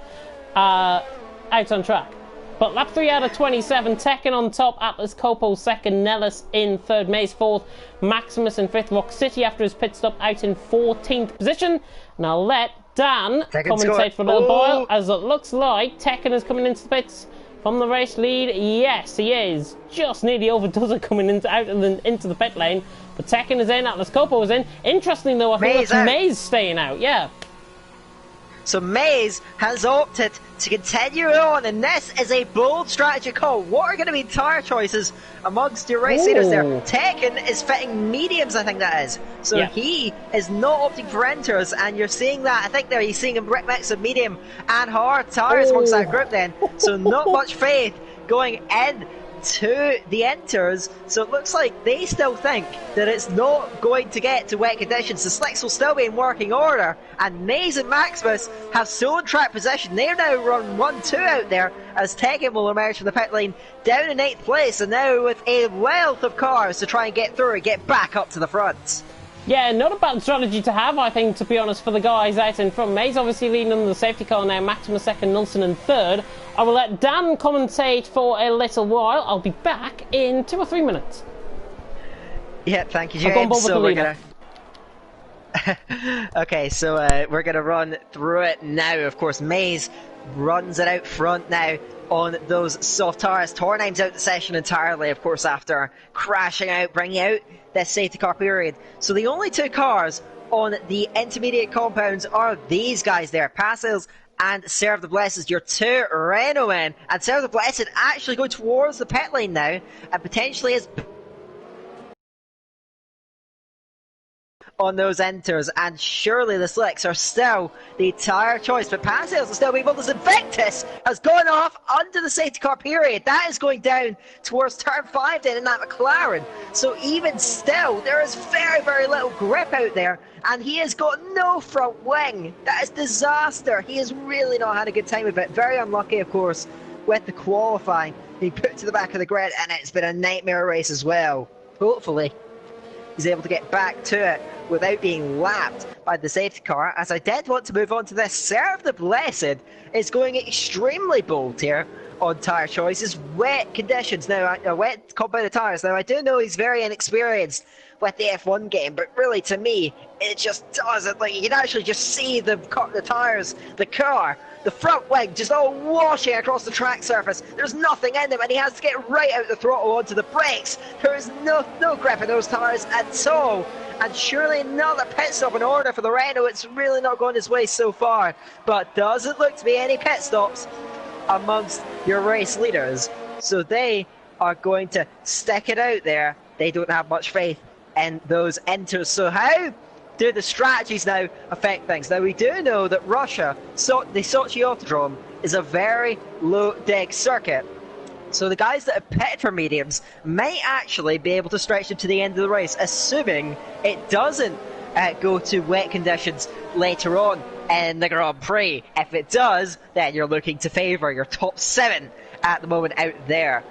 out on track. But lap 3 out of 27, Tekken on top, Atlas Copal second, Nellis in third, Mays fourth, Maximus in fifth, Rock City after his pit stop out in 14th position. And I'll let Dan commentate for a little while, as it looks like Tekken is coming into the pits from the race lead. Yes, he is. Just nearly overdoes it coming into the pit lane. But Tekken is in, Atlas Copal is in. Interesting though, I think that's Mays staying out, yeah. So Mays has opted to continue on, and this is a bold strategy call. What are going to be tyre choices amongst your race leaders there? Tekken is fitting mediums, I think that is. So he is not opting for inters, and you're seeing that. I think there he's seeing a mix of medium and hard tyres amongst that group then. So not much faith going in to the enters, so it looks like they still think that it's not going to get to wet conditions. The slicks will still be in working order, and Mays and Maximus have stolen track position. They're now run 1-2 out there as Tekken will emerge from the pit lane down in 8th place, and now with a wealth of cars to try and get through and get back up to the front. Yeah, not a bad strategy to have, I think, to be honest, for the guys out in front. Mays obviously leading on the safety car now, Maximus second, Nilsson in third. I will let Dan commentate for a little while. I'll be back in 2 or 3 minutes. Yeah, thank you, James. So we're gonna... Okay, so we're going to run through it now. Of course, Mays runs it out front now on those soft tyres. Tornheim's out the session entirely, of course, after crashing out, bringing out this safety car period. So the only 2 cars on the intermediate compounds are these guys there, Passils and Serve the Blessed, your 2 Renault men. And Serve the Blessed actually go towards the pit lane now, and potentially is on those enters, and surely the slicks are still the tyre choice, but Passils will still be able to. Invictus has gone off under the safety car period. That is going down towards turn 5 then in that McLaren. So even still, there is very, very little grip out there, and he has got no front wing. That is disaster. He has really not had a good time of it. Very unlucky, of course, with the qualifying. He put to the back of the grid, and it's been a nightmare race as well. Hopefully he's able to get back to it without being lapped by the safety car. As I did want to move on to this, Serve the Blessed is going extremely bold here on tyre choices. Wet conditions now, wet compounded tyres. Now I do know he's very inexperienced with the F1 game, but really to me, it just doesn't. Like, you can actually just see the tyres, the car, the front wing just all washing across the track surface. There's nothing in them, and he has to get right out the throttle onto the brakes. There is no grip in those tyres at all. And surely another pit stop in order for the Renault. It's really not gone his way so far, but doesn't look to be any pit stops amongst your race leaders. So they are going to stick it out there. They don't have much faith in those enters. So how do the strategies now affect things? Now we do know that Russia, the Sochi Autodrome, is a very low dig circuit. So the guys that have pitted for mediums might actually be able to stretch them to the end of the race, assuming it doesn't go to wet conditions later on in the Grand Prix. If it does, then you're looking to favour your top 7 at the moment out there.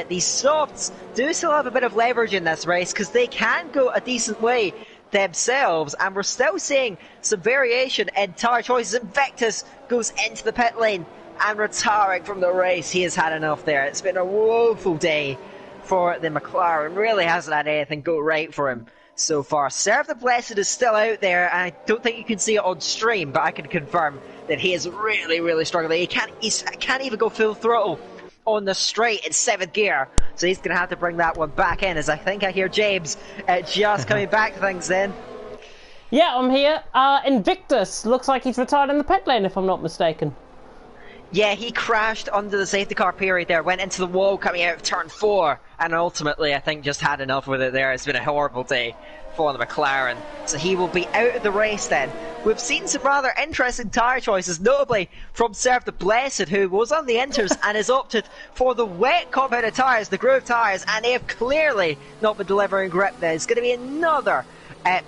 These softs do still have a bit of leverage in this race because they can go a decent way themselves, and we're still seeing some variation in tyre choices. Invictus goes into the pit lane and retiring from the race. He has had enough there. It's been a woeful day for the McLaren. Really hasn't had anything go right for him so far. Serve the Blessed is still out there, and I don't think you can see it on stream, but I can confirm that he is really struggling. He can't even go full throttle on the straight in 7th gear, so he's going to have to bring that one back in, as I think I hear James just coming back to things then. Yeah, I'm here. Invictus looks like he's retired in the pit lane, if I'm not mistaken. Yeah, he crashed under the safety car period there, went into the wall coming out of turn 4, and ultimately I think just had enough with it there. It's been a horrible day for the McLaren, so he will be out of the race then. We've seen some rather interesting tyre choices, notably from Serve the Blessed, who was on the inters and has opted for the wet compounded tyres, the groove tyres, and they have clearly not been delivering grip there. It's going to be another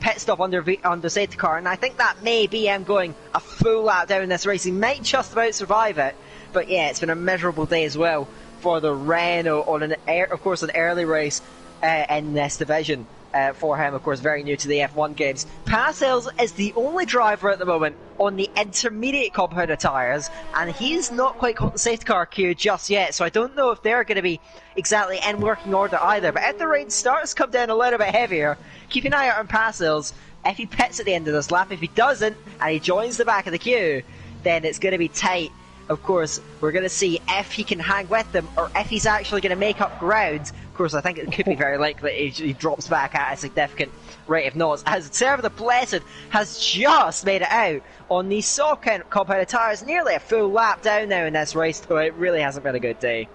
pit stop under safety car, and I think that may be him going a full lap down this race. He might just about survive it, but yeah, it's been a miserable day as well for the Renault on of course an early race in this division for him, of course very new to the F1 games. Pasels is the only driver at the moment on the intermediate compounded tyres, and he's not quite caught the safety car queue just yet, so I don't know if they're going to be exactly in working order either. But if the rain starts to come down a little bit heavier, keep an eye out on Pasels. If he pits at the end of this lap, if he doesn't and he joins the back of the queue, then it's going to be tight. Of course, we're going to see if he can hang with them or if he's actually going to make up ground. Of course, I think it could be very likely he drops back at a significant rate of knots, as Serve the Blessed has just made it out on these soft compounded tyres, nearly a full lap down now in this race, so it really hasn't been a good day.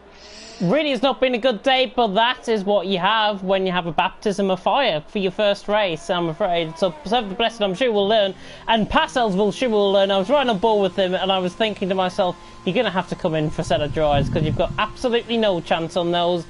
Really has not been a good day, but that is what you have when you have a baptism of fire for your first race, I'm afraid. So Serve the Blessed, I'm sure will learn, and Pasels will learn. I was right on board with him, and I was thinking to myself, you're going to have to come in for a set of dries, because you've got absolutely no chance on those.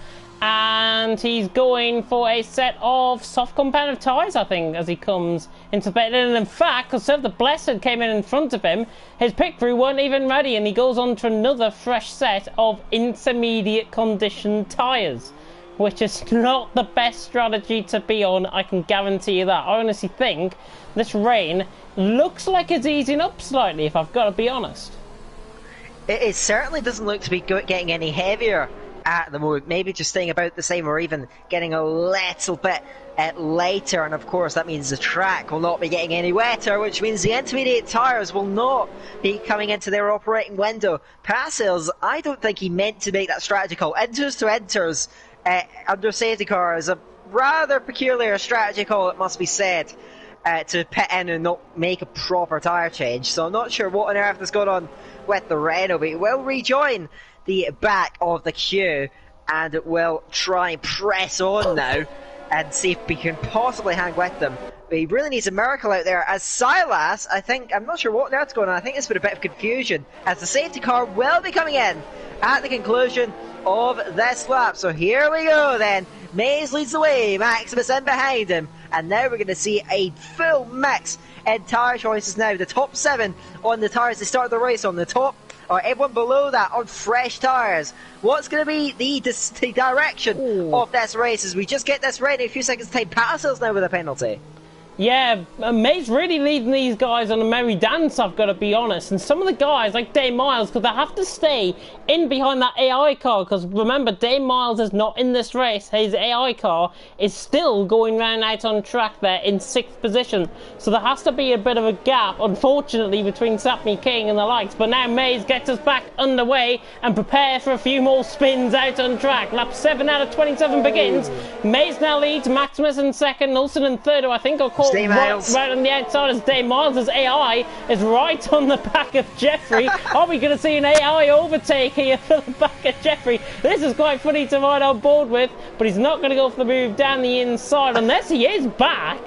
And he's going for a set of soft compounded tyres, I think, as he comes into the pit. And in fact, because Serve the Blessed came in front of him, his pit crew weren't even ready, and he goes on to another fresh set of intermediate condition tyres, which is not the best strategy to be on, I can guarantee you that. I honestly think this rain looks like it's easing up slightly, if I've got to be honest. It certainly doesn't look to be getting any heavier at the moment, maybe just staying about the same or even getting a little bit lighter, and of course that means the track will not be getting any wetter, which means the intermediate tyres will not be coming into their operating window. Pasels, I don't think he meant to make that strategy call. Enters to enters under safety car is a rather peculiar strategy call, it must be said, to pit in and not make a proper tyre change, so I'm not sure what on earth has gone on with the Renault, but he will rejoin the back of the queue and will try and press on now and see if we can possibly hang with them. But he really needs a miracle out there, as Silas, I'm not sure what on earth's going on. I think there's been a bit of confusion, as the safety car will be coming in at the conclusion of this lap. So here we go then. Mays leads the way, Maximus in behind him, and now we're going to see a full mix in tyre choices now. The top 7 on the tyres they started the race on, the top, or everyone below that on fresh tyres. What's going to be the direction of this race as we just get this ready? A few seconds time. Pasels now with a penalty. Yeah, May's really leading these guys on a merry dance, I've got to be honest. And some of the guys, like Dave Miles, because they have to stay in behind that AI car, because remember, Dave Miles is not in this race. His AI car is still going round out on track there in 6th position. So there has to be a bit of a gap, unfortunately, between Sapmi King and the likes. But now Mays gets us back underway and prepare for a few more spins out on track. Lap 7 out of 27 begins. Mays now leads, Maximus in 2nd, Olsen in 3rd, who I think are caught right on the outside as Dave Miles' AI is right on the back of Jeffrey. Are we going to see an AI overtake here for the back of Jeffrey? This is quite funny to ride on board with, but he's not going to go for the move down the inside unless he is back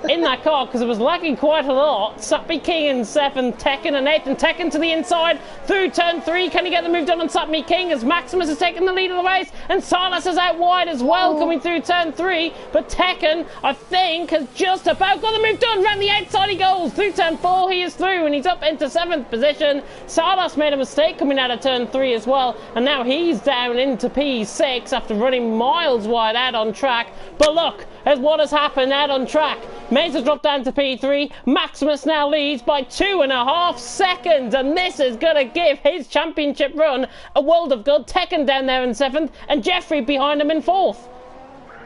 in that car, because it was lagging quite a lot. Sapmi King in 7th, Tekken and 8th, and Tekken to the inside through turn 3. Can he get the move done on Sapmi King as Maximus has taken the lead of the race, and Silas is out wide as well coming through turn 3, but Tekken I think has just about got the move done. Round the outside he goes through turn 4, he is through and he's up into 7th position. Silas made a mistake coming out of turn 3 as well, and now he's down into P6 after running miles wide out on track. But look at what has happened out on track. Mays has dropped down to P3. Maximus now leads by 2.5 seconds, and this is going to give his championship run a world of good. Tekken down there in 7th, and Jeffrey behind him in 4th.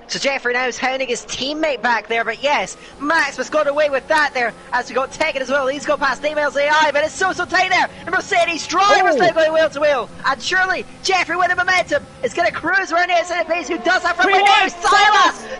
So Jeffrey now is hounding his teammate back there, but yes, Maximus got away with that there as we got Tekken as well. He's got past Email's AI, but it's so tight there. The Mercedes driver's now going wheel to wheel, and surely Jeffrey with the momentum is going to cruise around the outside of pace. Who does that for a now?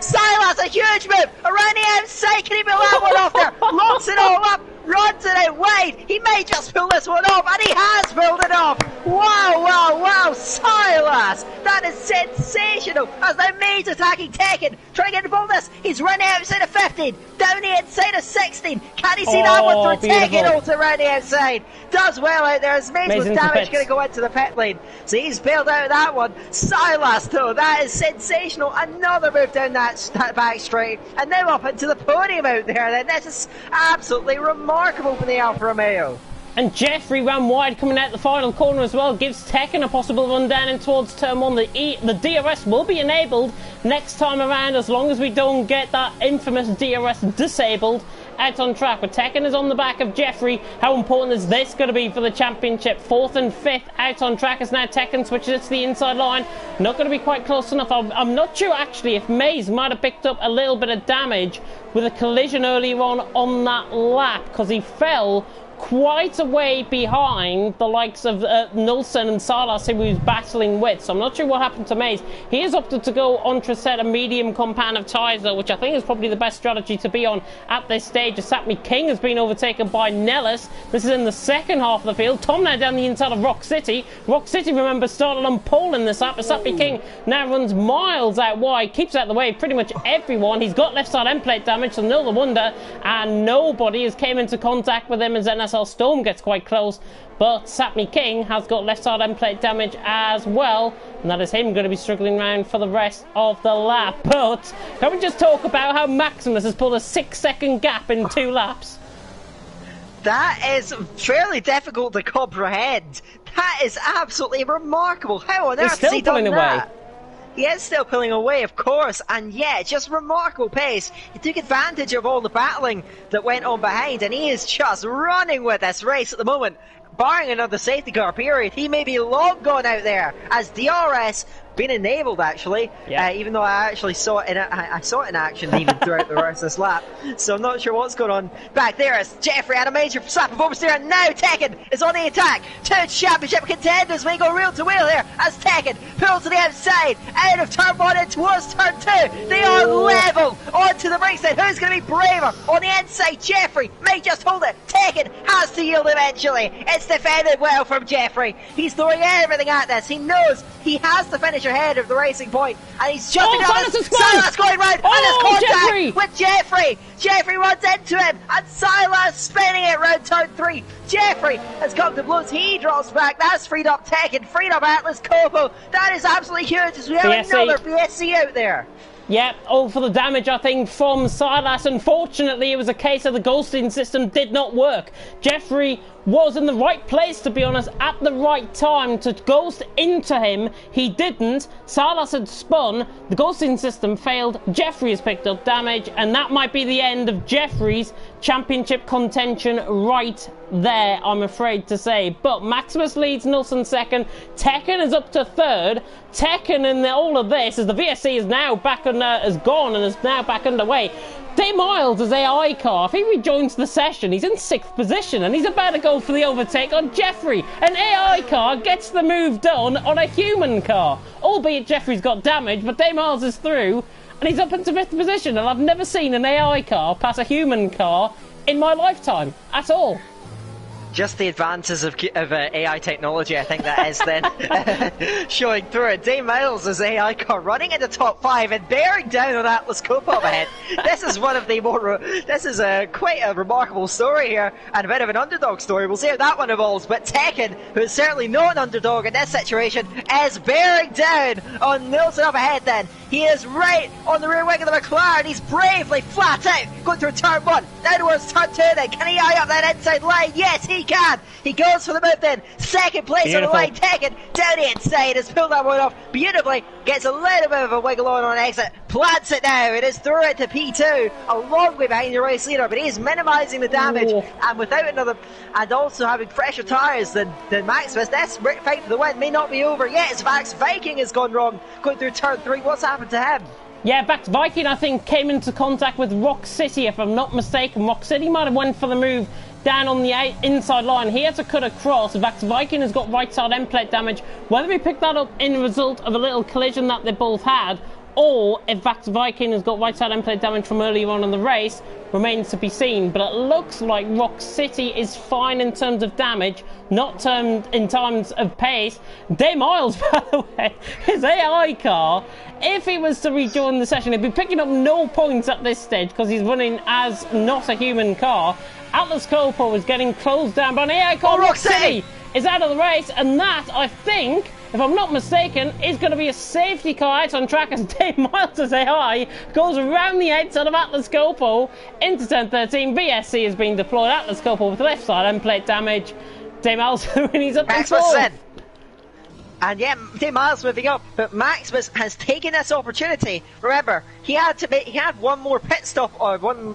Silas, a huge move around the outside. Can he pull that one off there? Locks it all up. Runs it out wide. He may just pull this one off, and he has pulled it off. Wow, Silas. That is sensational. As now Mays attacking Tekken, trying to get involved in this. He's running outside of 15, down the inside of 16. Can he see that one through Tekken also around the outside? Does well out there as Mays was damaged, going to go into the pit lane. So he's bailed out of that one. Silas, though, that is sensational. Another move down that back straight, and now up into the podium out there. Then this is absolutely remarkable for the Alfa Romeo. And Jeffrey ran wide coming out the final corner as well. Gives Tekken a possible run down in towards turn 1. The DRS will be enabled next time around as long as we don't get that infamous DRS disabled out on track. But Tekken is on the back of Jeffrey. How important is this going to be for the championship? 4th and 5th out on track as now Tekken switches it to the inside line. Not going to be quite close enough. I'm not sure actually if Mays might have picked up a little bit of damage with a collision earlier on that lap, because he fell quite a way behind the likes of Nilsson and Salas, who he was battling with. So I'm not sure what happened to Mays. He has opted to go onto a set of medium compound of tyres, though, which I think is probably the best strategy to be on at this stage. Sapmi King has been overtaken by Nellis. This is in the second half of the field. Tom now down the inside of Rock City. Rock City, remember, started on pole in this lap, but Sapmi King now runs miles out wide, keeps out the way of pretty much everyone. He's got left side end plate damage, so no wonder, and nobody has came into contact with him as NSL Storm gets quite close, but Sapmi King has got left side end plate damage as well, and that is him going to be struggling around for the rest of the lap. But can we just talk about how Maximus has pulled a 6-second gap in 2 laps? That is fairly difficult to comprehend. That is absolutely remarkable. How on earth has he done that? He is still pulling away, of course, and yeah, just remarkable pace. He took advantage of all the battling that went on behind, and he is just running with this race at the moment. Barring another safety car period, he may be long gone out there as DRS been enabled actually. Even though I actually saw it in action even throughout the rest of this lap, so I'm not sure what's going on back there as Jeffrey had a major slap performance there, and now Tekken is on the attack. 2 championship contenders may go wheel to wheel here as Tekken pulls to the outside out of turn 1 and towards turn 2. They are level onto the brakes then. Who's going to be braver on the inside? Jeffrey may just hold it. Tekken has to yield eventually. It's defended well from Jeffrey. He's throwing everything at this. He knows he has to finish ahead of the racing point, and he's just Silas going round, and there's contact with Jeffrey. Jeffrey runs into him, and Silas spinning it round turn 3. Jeffrey has come to blows. He drops back. That's freed up Tekken, freed up Atlas Copo. That is absolutely huge as we have another BSC out there. Yep, all for the damage, I think, from Silas. Unfortunately, it was a case of the ghosting system did not work. Jeffrey was in the right place, to be honest, at the right time to ghost into him. He didn't. Silas had spun. The ghosting system failed. Jeffrey has picked up damage, and that might be the end of Jeffrey's championship contention right there, I'm afraid to say. But Maximus leads Nilsson second. Tekken is up to third. Tekken in all of this, as the VSC is now back on, has gone and is now back underway. Dave Miles' AI car, if he rejoins the session, he's in 6th position and he's about to go for the overtake on Jeffrey. An AI car gets the move done on a human car. Albeit Jeffrey's got damage, but Dave Miles is through and he's up into 5th position. And I've never seen an AI car pass a human car in my lifetime at all. Just the advances of AI technology, I think that is then showing through it. Dave Miles' AI car running in the top 5 and bearing down on Atlas Cope up ahead. This is one of the more, this is quite a remarkable story here, and a bit of an underdog story. We'll see how that one evolves, but Tekken, who is certainly not an underdog in this situation, is bearing down on Nilsson up ahead then. He is right on the rear wing of the McLaren. He's bravely flat out going through turn 1, down towards turn 2 then. Can he eye up that inside line? Yes, he can. He goes for the move then. 2nd place on the line. Tekken down the inside. Has pulled that one off beautifully. Gets a little bit of a wiggle on exit. Plants it now. It is through it to P2. A long way behind the race leader, but he is minimising the damage. And without another, and also having fresher tyres than Maximus, this fight for the win may not be over yet, as Vax Viking has gone wrong going through turn 3. What's happened to him? Yeah, Vax Viking, I think, came into contact with Rock City, if I'm not mistaken. Rock City might have went for the move down on the inside line. He had to cut across. Vax Viking has got right side end plate damage. Whether he picked that up in result of a little collision that they both had, or if Vax Viking has got right side end plate damage from earlier on in the race, remains to be seen. But it looks like Rock City is fine in terms of damage, not in terms of pace. Dave Miles, by the way, his AI car, if he was to rejoin the session, he'd be picking up no points at this stage because he's running as not a human car. Atlas Coppo is getting closed down by an AI car. Rock City is out of the race, and that, I think, if I'm not mistaken, is going to be a safety car out on track as Dave Miles' AI goes around the outside of Atlas Coppo into turn 13. VSC is being deployed. Atlas Coppo with left side end plate damage. Dave Miles when he's up to 4th. And yeah, Dave Miles moving up, but Maximus has taken this opportunity. Remember, he had one more pit stop, or one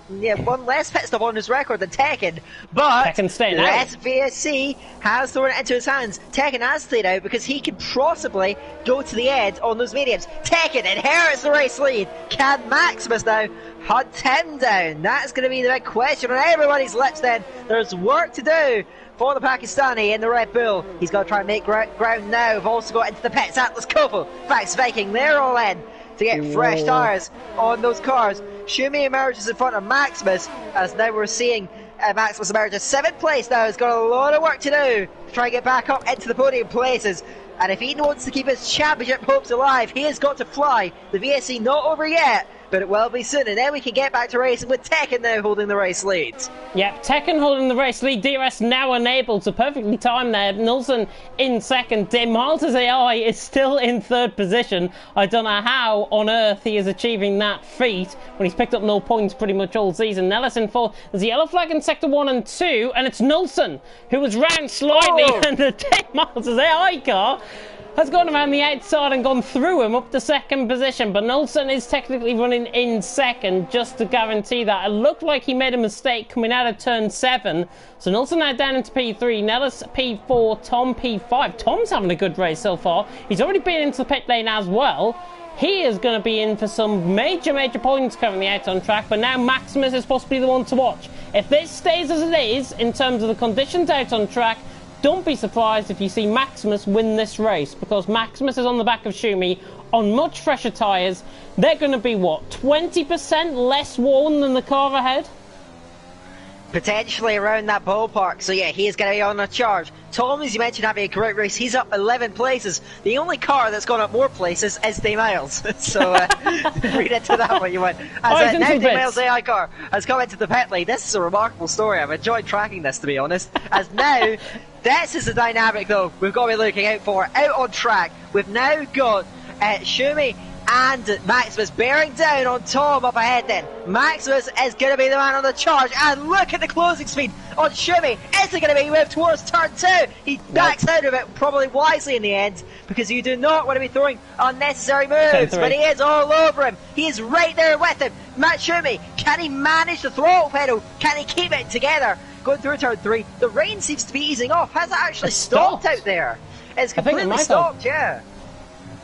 less pit stop on his record than Tekken, but Tekken's staying the out. SVSC has thrown it into his hands. Tekken has stayed out because he could possibly go to the end on those mediums. Tekken inherits the race lead. Can Maximus now hunt him down? That's going to be the big question on everybody's lips then. There's work to do for the Pakistani in the Red Bull. He's got to try and make ground now. We've also got into the pits. Atlas Coppo, Vax Viking, they're all in to get fresh tyres on those cars. Shumi emerges in front of Maximus, as now we're seeing Maximus emerge in 7th place now. He's got a lot of work to do to try and get back up into the podium places. And if he wants to keep his championship hopes alive, he has got to fly. The VSC not over yet, but it will be soon, and then we can get back to racing with Tekken now holding the race lead. Yep, Tekken holding the race lead. DRS now enabled, so perfectly timed there. Nilsson in 2nd. Dave Miles' AI is still in 3rd position. I don't know how on earth he is achieving that feat when he's picked up no points pretty much all season. Nellis in 4th. There's a yellow flag in sector 1 and 2, and it's Nilsson who was round slightly, and the Dave Miles' AI car has gone around the outside and gone through him up to 2nd position, but Nilsson is technically running in 2nd just to guarantee that. It looked like he made a mistake coming out of turn 7, so Nilsson now down into P3, Nellis P4, Tom P5. Tom's having a good race so far. He's already been into the pit lane as well. He is going to be in for some major points currently out on track, but now Maximus is possibly the one to watch. If this stays as it is in terms of the conditions out on track, don't be surprised if you see Maximus win this race, because Maximus is on the back of Shumi on much fresher tyres. They're going to be, what, 20% less worn than the car ahead? Potentially around that ballpark, so yeah, he is going to be on a charge. Tom, as you mentioned, having a great race. He's up 11 places. The only car that's gone up more places is Dave Miles. So read into that what you want. As now Dave Miles' AI car has come into the pit lane. This is a remarkable story. I've enjoyed tracking this, to be honest. As now, this is the dynamic though we've got to be looking out for. Out on track, we've now got Shumi And Maximus bearing down on Tom up ahead then. Maximus is going to be the man on the charge. And look at the closing speed on Shumi. Is it going to be moved towards turn 2? He backs out of it, probably wisely in the end, because you do not want to be throwing unnecessary moves. But he is all over him. He is right there with him. Shumi, can he manage the throttle pedal? Can he keep it together? Going through turn 3. The rain seems to be easing off. Has it actually stopped out there? It's completely stopped, yeah.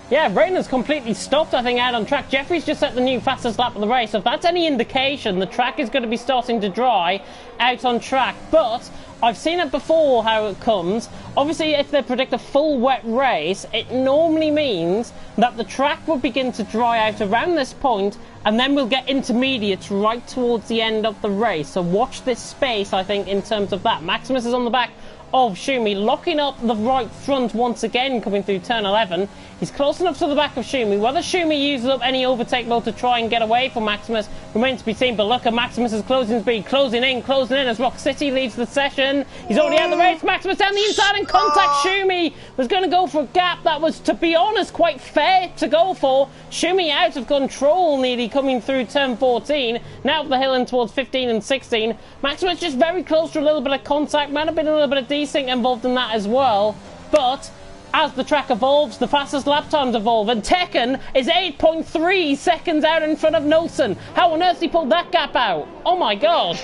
Yeah, rain has completely stopped, I think, out on track. Jeffrey's just set the new fastest lap of the race. So if that's any indication, the track is going to be starting to dry out on track. But I've seen it before, how it comes. Obviously, if they predict a full wet race, it normally means that the track will begin to dry out around this point, and then we'll get intermediates right towards the end of the race. So watch this space, I think, in terms of that. Maximus is on the back of Shumi, locking up the right front once again, coming through turn 11. He's close enough to the back of Shumi. Whether Shumi uses up any overtake mode to try and get away from Maximus remains to be seen, but look at Maximus's closing speed, closing in as Rock City leads the session. He's already out of the race. Maximus down the inside and contact Shumi. Was going to go for a gap that was, to be honest, quite fair to go for. Shumi out of control, nearly coming through turn 14. Now up the hill and towards 15 and 16. Maximus just very close to a little bit of contact. Might have been a little bit of desync involved in that as well. But as the track evolves, the fastest lap times evolve, and Tekken is 8.3 seconds out in front of Nelson. How on earth he pulled that gap out? Oh my god.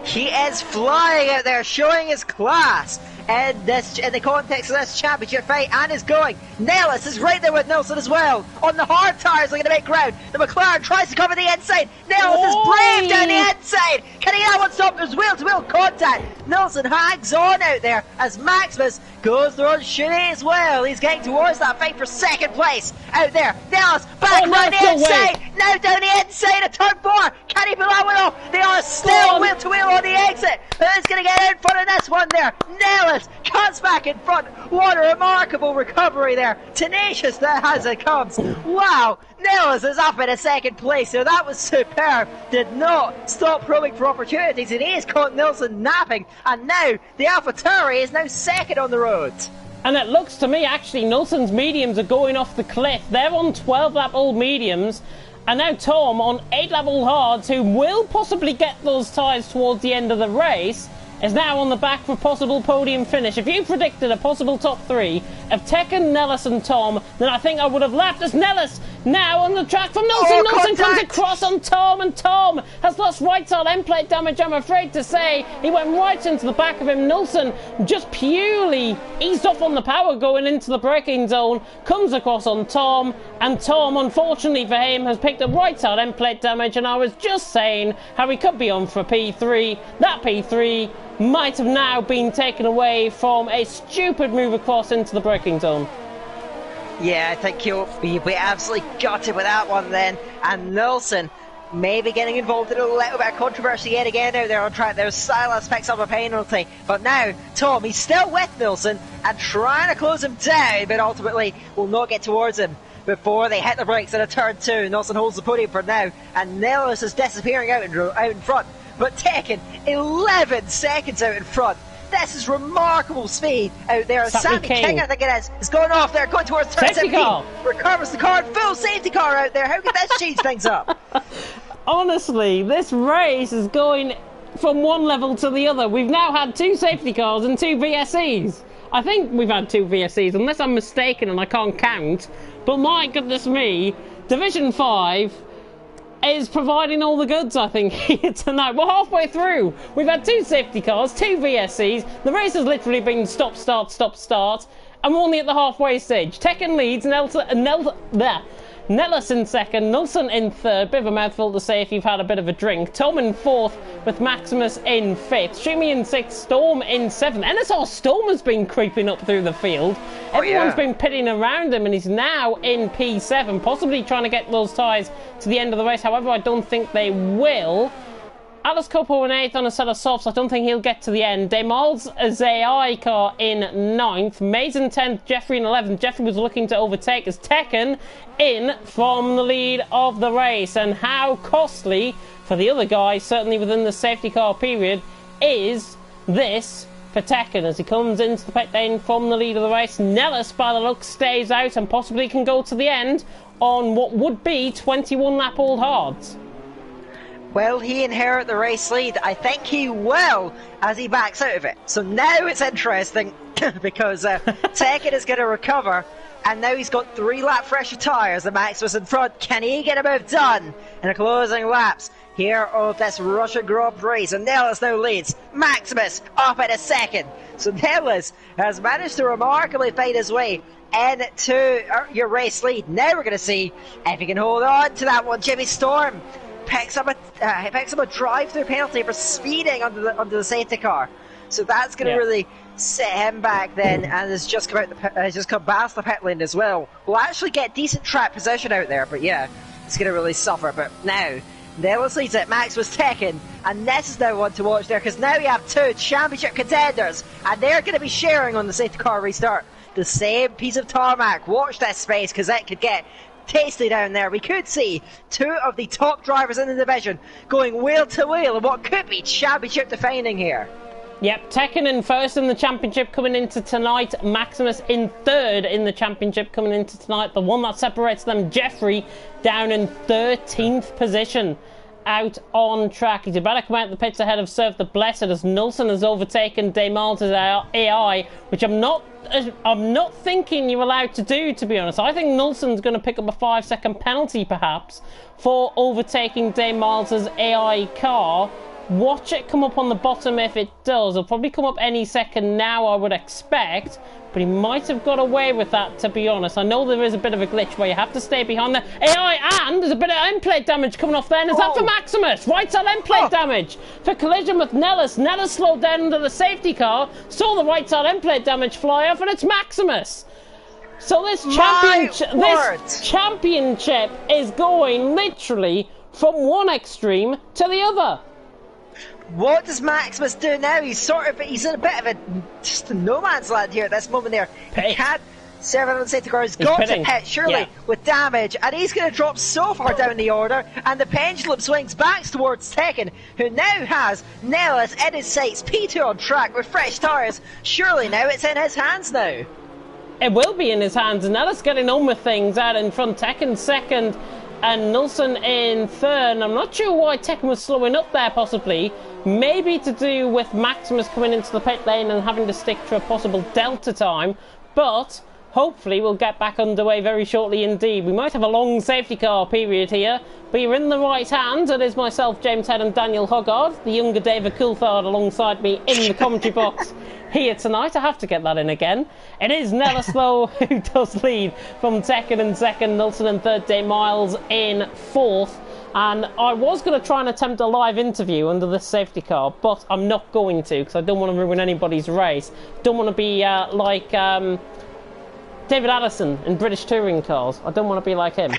He is flying out there, showing his class in the context of this championship fight, and is going. Nellis is right there with Nelson as well. On the hard tyres, looking to make ground. The McLaren tries to cover the inside. Nellis is brave down the inside. Can he have one stop? There's wheel-to-wheel contact. Nelson hangs on out there as Maximus goes through on Shuni as well. He's getting towards that fight for second place out there. Nellis back round the inside. Now down the inside of turn 4. Can he pull that one off? They are still wheel-to-wheel on the exit. Who's going to get out in front of this one there? Nellis cuts back in front. What a remarkable recovery there. Tenacious as it comes. Wow. Nellis is up in a second place, so that was superb. Did not stop probing for opportunities, and he has caught Nelson napping, and now the AlphaTauri is now second on the road. And it looks to me, actually, Nelson's mediums are going off the cliff. They're on 12-lap-old mediums, and now Tom on 8-lap-old hards, who will possibly get those tyres towards the end of the race, is now on the back for a possible podium finish. If you predicted a possible top 3 of Tekken, Nellis and Tom, then I think I would have laughed as Nellis now on the track from Nelson. Nelson comes across on Tom, and Tom has lost right side end plate damage, I'm afraid to say. He went right into the back of him. Nelson just purely eased off on the power going into the braking zone, comes across on Tom, and Tom, unfortunately for him, has picked up right side end plate damage, and I was just saying how he could be on for P3. That P3 might have now been taken away from a stupid move across into the braking zone. Yeah, I think he'll be absolutely gutted with that one then. And Nelson maybe getting involved in a little bit of controversy yet again out there on track. There's Silas picks up a penalty, but now Tom, he's still with Nelson and trying to close him down, but ultimately will not get towards him before they hit the brakes at a turn 2. Nelson holds the podium for now, and Nellis is disappearing out in front. But Tekken, 11 seconds out in front. This is remarkable speed out there. Sammy King, I think it is going off there, going towards turn 17. Recovers the car, full safety car out there. How could this change things up? Honestly, this race is going from one level to the other. We've now had 2 safety cars and 2 VSEs. I think we've had 2 VSEs, unless I'm mistaken and I can't count. But my goodness me, Division 5 is providing all the goods, I think, here tonight. We're halfway through. We've had 2 safety cars, 2 VSCs. The race has literally been stop, start, and we're only at the halfway stage. Tekken leads, Nellis in second, Nelson in third. Bit of a mouthful to say if you've had a bit of a drink. Tom in fourth, with Maximus in fifth. Shumi in sixth, Storm in seventh. NSR Storm has been creeping up through the field. Everyone's been pitting around him, and he's now in P7, possibly trying to get those tyres to the end of the race. However, I don't think they will. Alice Copo in 8th on a set of softs. I don't think he'll get to the end. Demal's AI car in 9th. Mays in 10th. Jeffrey in 11th. Jeffrey was looking to overtake as Tekken in from the lead of the race. And how costly for the other guy, certainly within the safety car period, is this for Tekken as he comes into the pit lane from the lead of the race. Nellis, by the look, stays out and possibly can go to the end on what would be 21 lap old hards. Will he inherit the race lead? I think he will, as he backs out of it. So now it's interesting because Tekken is going to recover, and now he's got 3 lap fresher tyres. The Maximus in front. Can he get a move done in the closing laps here of this Russian Grand Prix? So Nellis now leads. Maximus up in a second. So Nellis has managed to remarkably find his way into your race lead. Now we're going to see if he can hold on to that one. Jimmy Storm picks up a drive-through penalty for speeding under the safety car. So that's going to really set him back then, and has just come past the pit lane as well. We'll actually get decent track position out there, but yeah, it's going to really suffer. But now, Nellis leads it. Max was taken, and this is now one to watch there, because now we have 2 championship contenders, and they're going to be sharing on the safety car restart the same piece of tarmac. Watch this space, because that could get tasty down there. We could see 2 of the top drivers in the division going wheel to wheel in what could be championship defining here. Yep, Tekken in first in the championship coming into tonight. Maximus in third in the championship coming into tonight. The one that separates them, Jeffrey, down in 13th position out on track. He's about to come out the pits ahead of Surf the Blessed as Nulson has overtaken Damal's AI, which I'm not thinking you're allowed to do, to be honest. I think Nulson's going to pick up a 5-second penalty perhaps for overtaking Damal's AI car. Watch it come up on the bottom if it does. It'll probably come up any second now, I would expect. But he might have got away with that, to be honest. I know there is a bit of a glitch where you have to stay behind the AI, and there's a bit of end plate damage coming off there. And is that for Maximus? Right side end plate damage for collision with Nellis. Nellis slowed down under the safety car, saw the right side end plate damage fly off, and it's Maximus. So this championship is going literally from one extreme to the other. What does Maximus do now? He's in a bit of just a no man's land here at this moment there. He can't serve it on the safety car. He's got to pit, surely, with damage, and he's going to drop so far down the order, and the pendulum swings back towards Tekken, who now has Nellis in his sights, P2 on track with fresh tyres. Surely now it's in his hands now. It will be in his hands, and Nellis getting on with things out in front. Tekken second, and Nilsson in third. I'm not sure why Tekken was slowing up there, possibly. Maybe to do with Maximus coming into the pit lane and having to stick to a possible delta time. But hopefully we'll get back underway very shortly indeed. We might have a long safety car period here, but you're in the right hands. It is myself, James Head, and Daniel Hoggard, the younger David Coulthard alongside me in the commentary box here tonight. I have to get that in again. It is Nellis, though, who does lead from Tekken in second, Nilsson in third, Day Miles in fourth. And I was going to try and attempt a live interview under this safety car, but I'm not going to, because I don't want to ruin anybody's race. Don't want to be like David Addison in British touring cars. I don't want to be like him.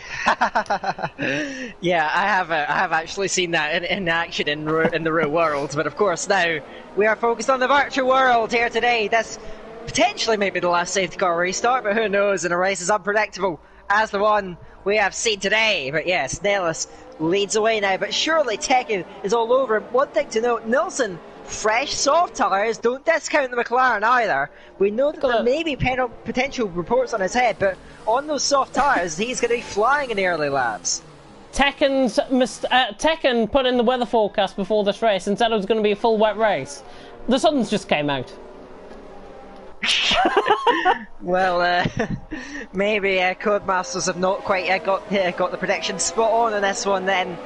Yeah, I have actually seen that in action in the real world. But of course, now we are focused on the virtual world here today. That's potentially maybe the last safety car restart, but who knows? In a race as unpredictable as the one we have seen today. But yes, Nellis leads away now, but surely Tekken is all over him. One thing to note, Nilsson, fresh soft tyres, don't discount the McLaren either. We know that there may be potential reports on his head, but on those soft tyres, he's going to be flying in the early laps. Tekken put in the weather forecast before this race and said it was going to be a full wet race. The sun's just came out. Well, maybe Codemasters have not quite got the prediction spot on this one then.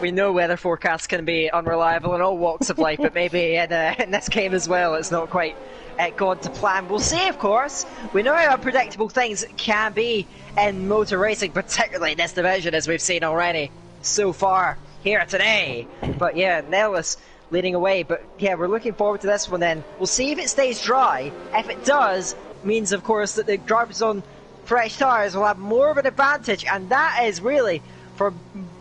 We know weather forecasts can be unreliable in all walks of life, but maybe in this game as well it's not quite gone to plan. We'll see, of course. We know how unpredictable things can be in motor racing, particularly in this division, as we've seen already so far here today. But yeah, Nellis leading away, but yeah, we're looking forward to this one then. We'll see if it stays dry. If it does, means of course that the drivers on fresh tyres will have more of an advantage, and that is really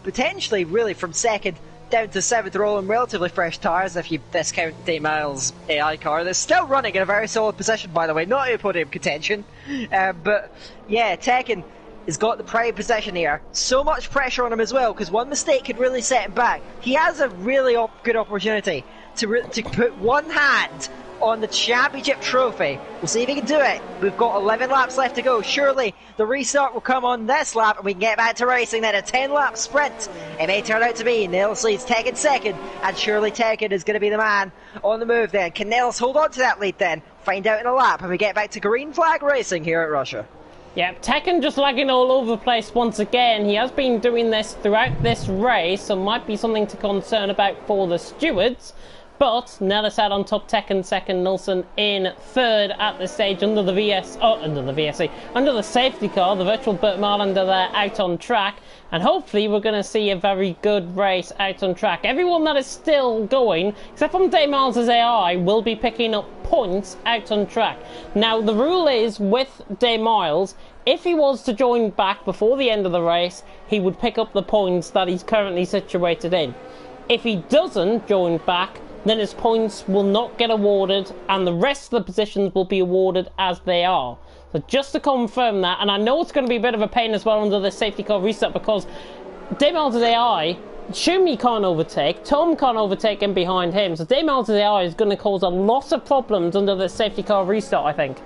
potentially from second down to seventh, they're all on relatively fresh tyres if you discount Day Miles' AI car. They're still running in a very solid position, by the way, not in podium contention. But yeah, Tekken has got the prime position here. So much pressure on him as well, because one mistake could really set him back. He has a really good opportunity to put one hand on the championship trophy. We'll see if he can do it. We've got 11 laps left to go. Surely the restart will come on this lap and we can get back to racing then. A 10-lap sprint. It may turn out to be Nels leads Tekken second, and surely Tekken is going to be the man on the move then. Can Nels hold on to that lead then? Find out in a lap and we get back to green flag racing here at Russia. Yeah, Tekken just lagging all over the place once again. He has been doing this throughout this race, so might be something to concern about for the stewards. But Nellis out on top, Tekken second, Nilsson in third at this stage under the under the safety car. The virtual Burt Marlander there out on track, and hopefully we're going to see a very good race out on track. Everyone that is still going, except from Dave Miles' AI, will be picking up points out on track. Now the rule is with Dave Miles, if he was to join back before the end of the race, he would pick up the points that he's currently situated in. If he doesn't join back, then his points will not get awarded and the rest of the positions will be awarded as they are. So just to confirm that, and I know it's going to be a bit of a pain as well under the safety car reset because Damel's AI, Shumi can't overtake, Tom can't overtake him behind him, so Damel's AI is going to cause a lot of problems under the safety car restart, I think.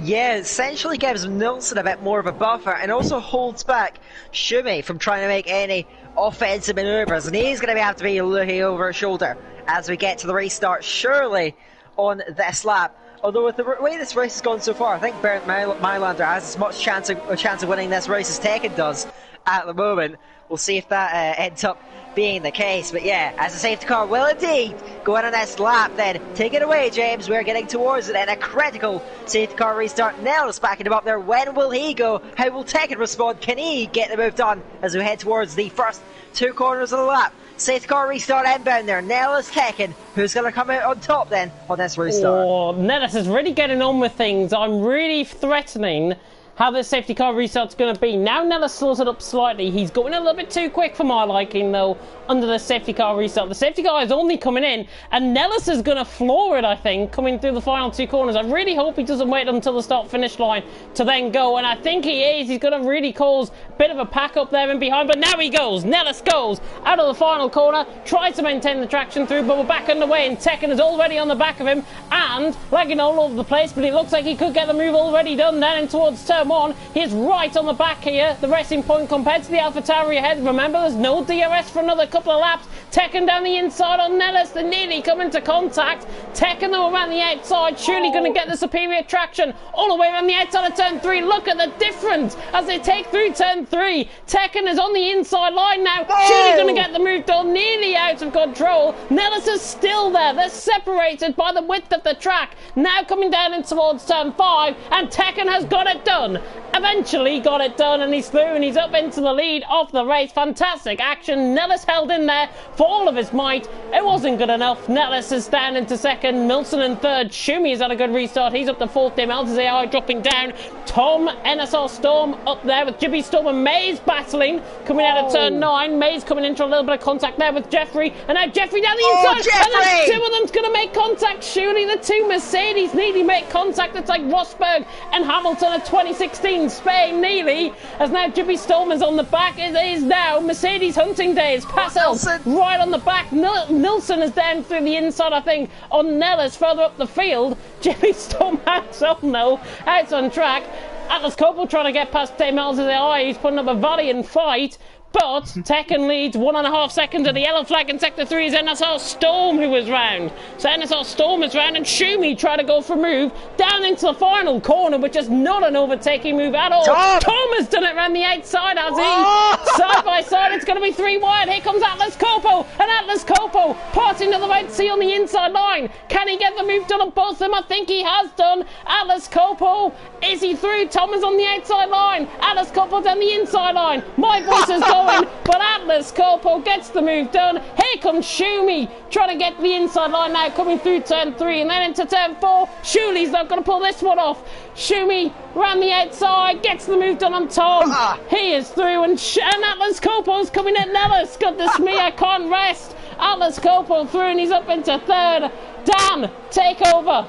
Yeah, essentially gives Nilsson a bit more of a buffer and also holds back Shumi from trying to make any offensive manoeuvres, and he's going to have to be looking over his shoulder as we get to the restart surely on this lap. Although with the way this race has gone so far, I think Bernd Mylander has as much chance of winning this race as Tekken does at the moment. We'll see if that ends up being the case. But yeah, as the safety car will indeed go on this lap then. Take it away, James. We're getting towards it and a critical safety car restart. Nels backing him up there. When will he go? How will Tekken respond? Can he get the move done as we head towards the first two corners of the lap? Safety car restart inbound there. Nellis Tekken, who's going to come out on top then on this restart. Oh, Nellis is really getting on with things. I'm really threatening how this safety car restart's going to be. Now Nellis slows it up slightly. He's going a little bit too quick for my liking, though, under the safety car restart. The safety car is only coming in, and Nellis is going to floor it, I think, coming through the final two corners. I really hope he doesn't wait until the start-finish line to then go, and I think he is. He's going to really cause a bit of a pack up there and behind, but now he goes. Nellis goes out of the final corner, tries to maintain the traction through, but we're back underway, and Tekken is already on the back of him, and lagging all over the place, but it looks like he could get the move already done then in towards turn one. He is right on the back here, the racing point compared to the AlphaTauri ahead. Remember, there's no DRS for another couple of laps. Tekken down the inside on Nellis. They nearly come into contact. Tekken, though, around the outside, surely going to get the superior traction all the way around the outside of turn 3. Look at the difference as they take through turn 3. Tekken is on the inside line now. Surely going to get the move done, nearly out of control. Nellis is still there. They're separated by the width of the track. Now coming down in towards turn 5, and Tekken has got it done. Eventually got it done, and he's through and he's up into the lead of the race. Fantastic action. Nellis held in there for all of his might. It wasn't good enough. Nellis is down into second, Milson in third. Shumi has had a good restart. He's up to fourth. Demel's AI dropping down. Tom, NSR Storm up there with Jibby Storm and Maze battling. Coming out of turn 9. Maze coming into a little bit of contact there with Jeffrey. And now Jeffrey down the inside. Jeffrey! And then two of them's going to make contact. Surely the two Mercedes nearly make contact. It's like Rosberg and Hamilton at 2016 Spain nearly, as now Jibby Storm is on the back. It is now Mercedes hunting days. Passels right on the back. Nilsson is down through the inside, I think, on Nellis further up the field. Jibby Storm out on though, out on track. Atlas Copel trying to get past Dave Miles' AI. He's putting up a valiant fight. But Tekken leads 1.5 seconds, and the yellow flag in Sector 3 is NSR Storm who is round. So NSR Storm is round, and Shumi try to go for a move down into the final corner, which is not an overtaking move at all. Tom has done it around the outside, has he? Side by side, it's going to be 3 wide. Here comes Atlas Copo, and Atlas Copo parting to the right C on the inside line. Can he get the move done on both of them? I think he has done. Atlas Copo, is he through? Tom is on the outside line. Atlas Copo down the inside line. My voice is going, but Atlas Copo gets the move done. Here comes Shumi trying to get the inside line now, coming through turn 3 and then into turn 4. Shuli's not going to pull this one off. Shumi around the outside, gets the move done on Tom. He is through, and Atlas Copo's coming at Nellis. Goodness me, I can't rest. Atlas Copo through, and he's up into third. Dan, take over.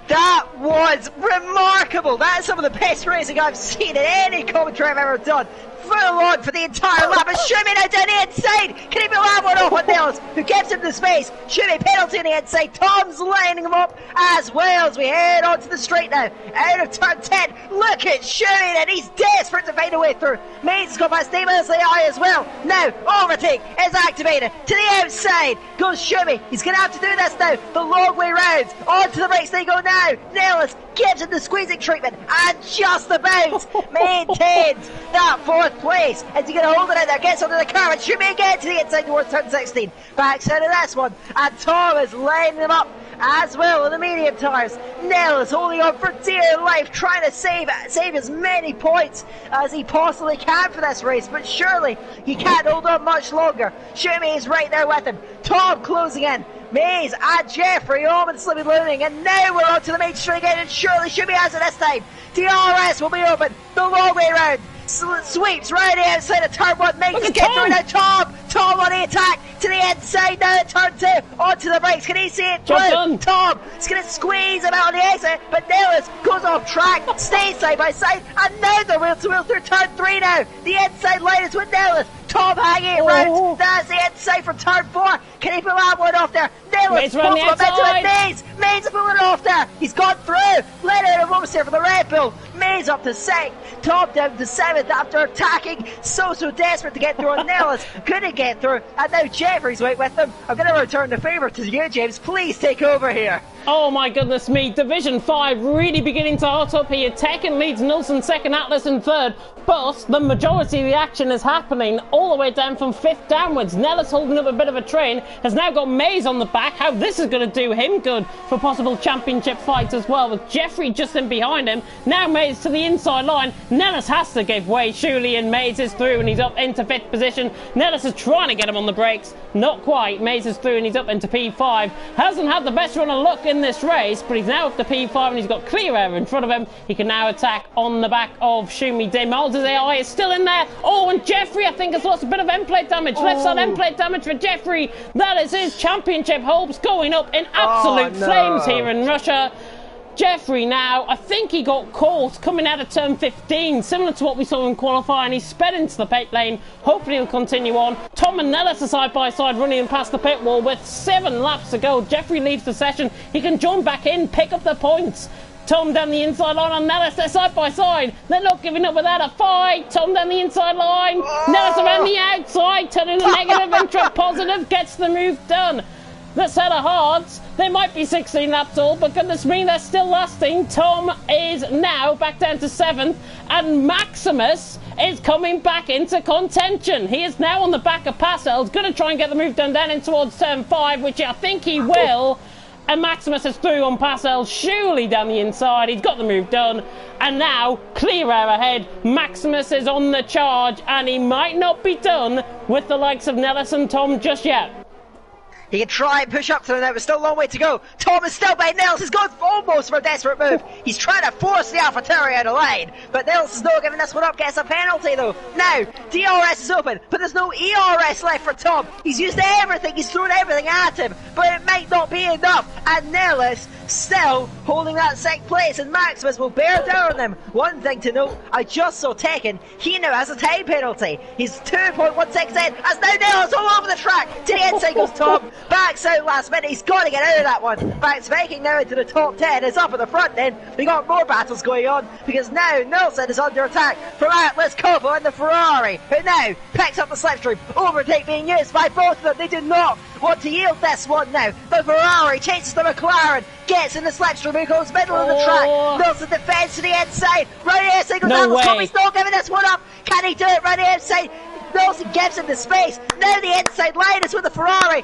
That was remarkable. That is some of the best racing I've seen in any commentary I've ever done. Full on for the entire lap, and Schumi now down the inside. Can he be that one off on Nils, who gives him the space? Schumi penalty on the inside. Tom's lining him up as well as we head onto the straight now. Out of turn 10. Look at Schumi, and he's desperate to find a way through. Mays has got past Davis as well. Now, overtake is activated. To the outside goes Schumi. He's going to have to do this now. The long way round. Onto the brakes they go now. Nils gives him the squeezing treatment, and just about maintains that fourth place. Is he going to hold it out there? Gets under the car, and Schumi again to the inside towards turn 16. Backs out of this one, and Tom is lining him up as well in the medium tyres. Nell is holding on for dear life, trying to save as many points as he possibly can for this race, but surely he can't hold on much longer. Schumi is right there with him. Tom closing in. Mays and Jeffrey ominously looming, and now we're on to the main straight again, and surely Schumi has it this time. DRS will be open the long way round. Sweeps right outside of turn 1, makes it get through now. Tom on the attack to the inside now at turn 2, onto the brakes. Can he see it through? Tom is going to squeeze him out on the exit, but Nellis goes off track, stays side by side, and now they're wheel to wheel through turn 3 now. The inside line is with Nellis. Tom hanging around. That's the inside from turn 4. Can he pull that one off there? Nellis pulls him into Mays. Mays is pulling it off there. He's gone through. Let out of moments here for the Red Bull. Mays up to 6th. Tom down to 7th after attacking. So desperate to get through on Nellis. Couldn't get through. And now Jeffrey's right with them. I'm going to return the favour to you, James. Please take over here. Oh my goodness me, Division 5 really beginning to hot up here. Tekken leads Nilsson second, Atlas in third, but the majority of the action is happening all the way down from 5th downwards. Nellis holding up a bit of a train, has now got Mays on the back. How this is going to do him good for possible championship fights as well, with Jeffrey just in behind him. Now Mays to the inside line. Nellis has to give way, surely, and Mays is through and he's up into 5th position. Nellis is trying to get him on the brakes, not quite. Mays is through and he's up into P5. Hasn't had the best run of luck in this race, but he's now up to P5 and he's got clear air in front of him. He can now attack on the back of Schumi. Malta's AI is still in there. Oh, and Jeffrey, I think, has lost a bit of end plate damage. Left side end plate damage for Jeffrey. That is his championship hopes going up in absolute flames here in Russia. Jeffrey now, I think he got caught coming out of turn 15, similar to what we saw in qualifying. He sped into the pit lane. Hopefully he'll continue on. Tom and Nellis are side by side running past the pit wall with 7 laps to go. Jeffrey leaves the session. He can join back in, pick up the points. Tom down the inside line on Nellis, they're side by side. They're not giving up without a fight. Tom down the inside line. Nellis around the outside, turning a negative into a positive, gets the move done. The set of hearts, they might be 16 laps all, but goodness me, they're still lasting. Tom is now back down to 7th, and Maximus is coming back into contention. He is now on the back of Passel's, going to try and get the move done down in towards turn 5, which I think he will. And Maximus is through on Passel, surely down the inside. He's got the move done. And now, clear air ahead. Maximus is on the charge, and he might not be done with the likes of Nellis and Tom just yet. He can try and push up to them now, but still a long way to go. Tom is still by Nels. He's going almost for a desperate move. He's trying to force the AlphaTauri out of line, but Nels is not giving this one up. Gets a penalty though. Now, DRS is open, but there's no ERS left for Tom. He's used everything. He's thrown everything at him, but it might not be enough. And Nellis still holding that 6th place, and Maximus will bear down on them. One thing to note, I just saw Tekken. He now has a time penalty. He's 2.1 seconds in, as now Nellis all over the track. To the inside goes Tom. Backs out last minute. He's got to get out of that one. Backs Viking now into the top 10. Is up at the front then. We got more battles going on, because now Nelson is under attack from Atlas Copo and the Ferrari, who now picks up the slipstream. Overtake being used by both of them. They do not want to yield this one now. The Ferrari chases the McLaren, gets in the slipstream, who goes middle of the track. Nelson defends to the inside. Right here, singles Atlas Copo. He's not giving this one up. Can he do it? Right here inside. Nelson gives him the space. Now the inside line is with the Ferrari.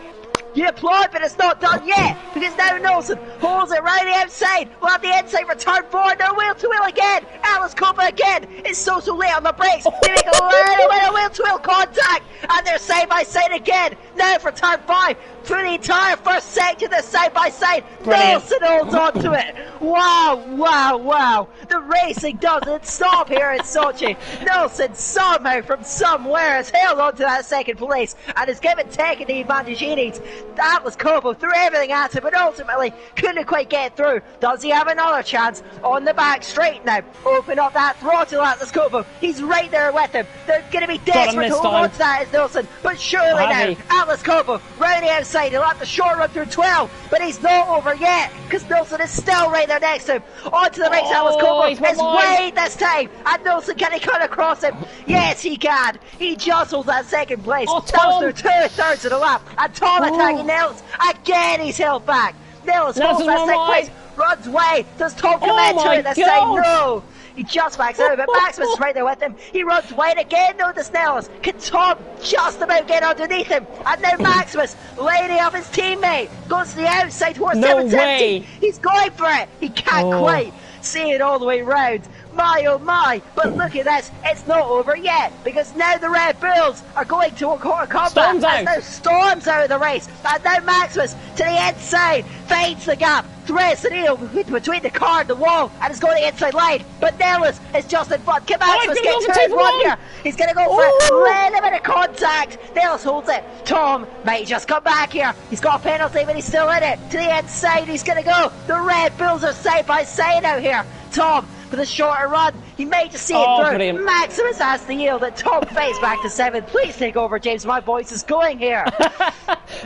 You applaud, but it's not done yet, because now Nelson holds it right outside. We'll have the inside for turn 4. No, wheel to wheel again. Alice Cooper again. It's so late on the brakes. They make a little bit of wheel to wheel contact, and they're side by side again. Now for turn 5. Through the entire first section, they're side by side. Nelson holds on to it. Wow, wow, wow. The racing doesn't stop here in Sochi. Nelson somehow from somewhere has held on to that 2nd place and has given Tekken the advantage he needs Atlas Copo threw everything at him, but ultimately couldn't quite get through. Does he have another chance? On the back straight now. Open up that throttle, Atlas Copo. He's right there with him. They're going to be desperate to hold on to that as Nilsson. But surely now, Atlas Copo round the outside. He'll have the short run through 12, but he's not over yet because Nilsson is still right there next to him. Onto the brakes, Atlas Copo is wide this time, and Nilsson, can he cut across him? Yes, he can. He jostles that second place. Down through 2/3 of the lap, and Tom attacking Nils. Again, he's held back. Nils holds that second place, runs away. Does Tom commit to it this time? No. He just backs out, but Maximus is right there with him. He runs wide again, though, to Snells. Can Tom just about get underneath him? And now Maximus, lining up his teammate, goes to the outside towards 770. He's going for it. He can't quite see it all the way round. My oh my, but look at this, it's not over yet, because now the Red Bulls are going to a quarter combat, and now Storm's out of the race, and now Maximus to the inside, finds the gap, threads the needle between the car and the wall, and is going to the inside line, but Nellis is just in front. Can Maximus get 2 in 1 here? He's going to go for it, little bit of contact, Nellis holds it, Tom might just come back here, he's got a penalty but he's still in it, to the inside he's going to go, the Red Bulls are side by side out here, Tom with a shorter run, he may just see it through. Brilliant. Maximus has to yield it. Tom fades back to 7th. Please take over, James. My voice is going here.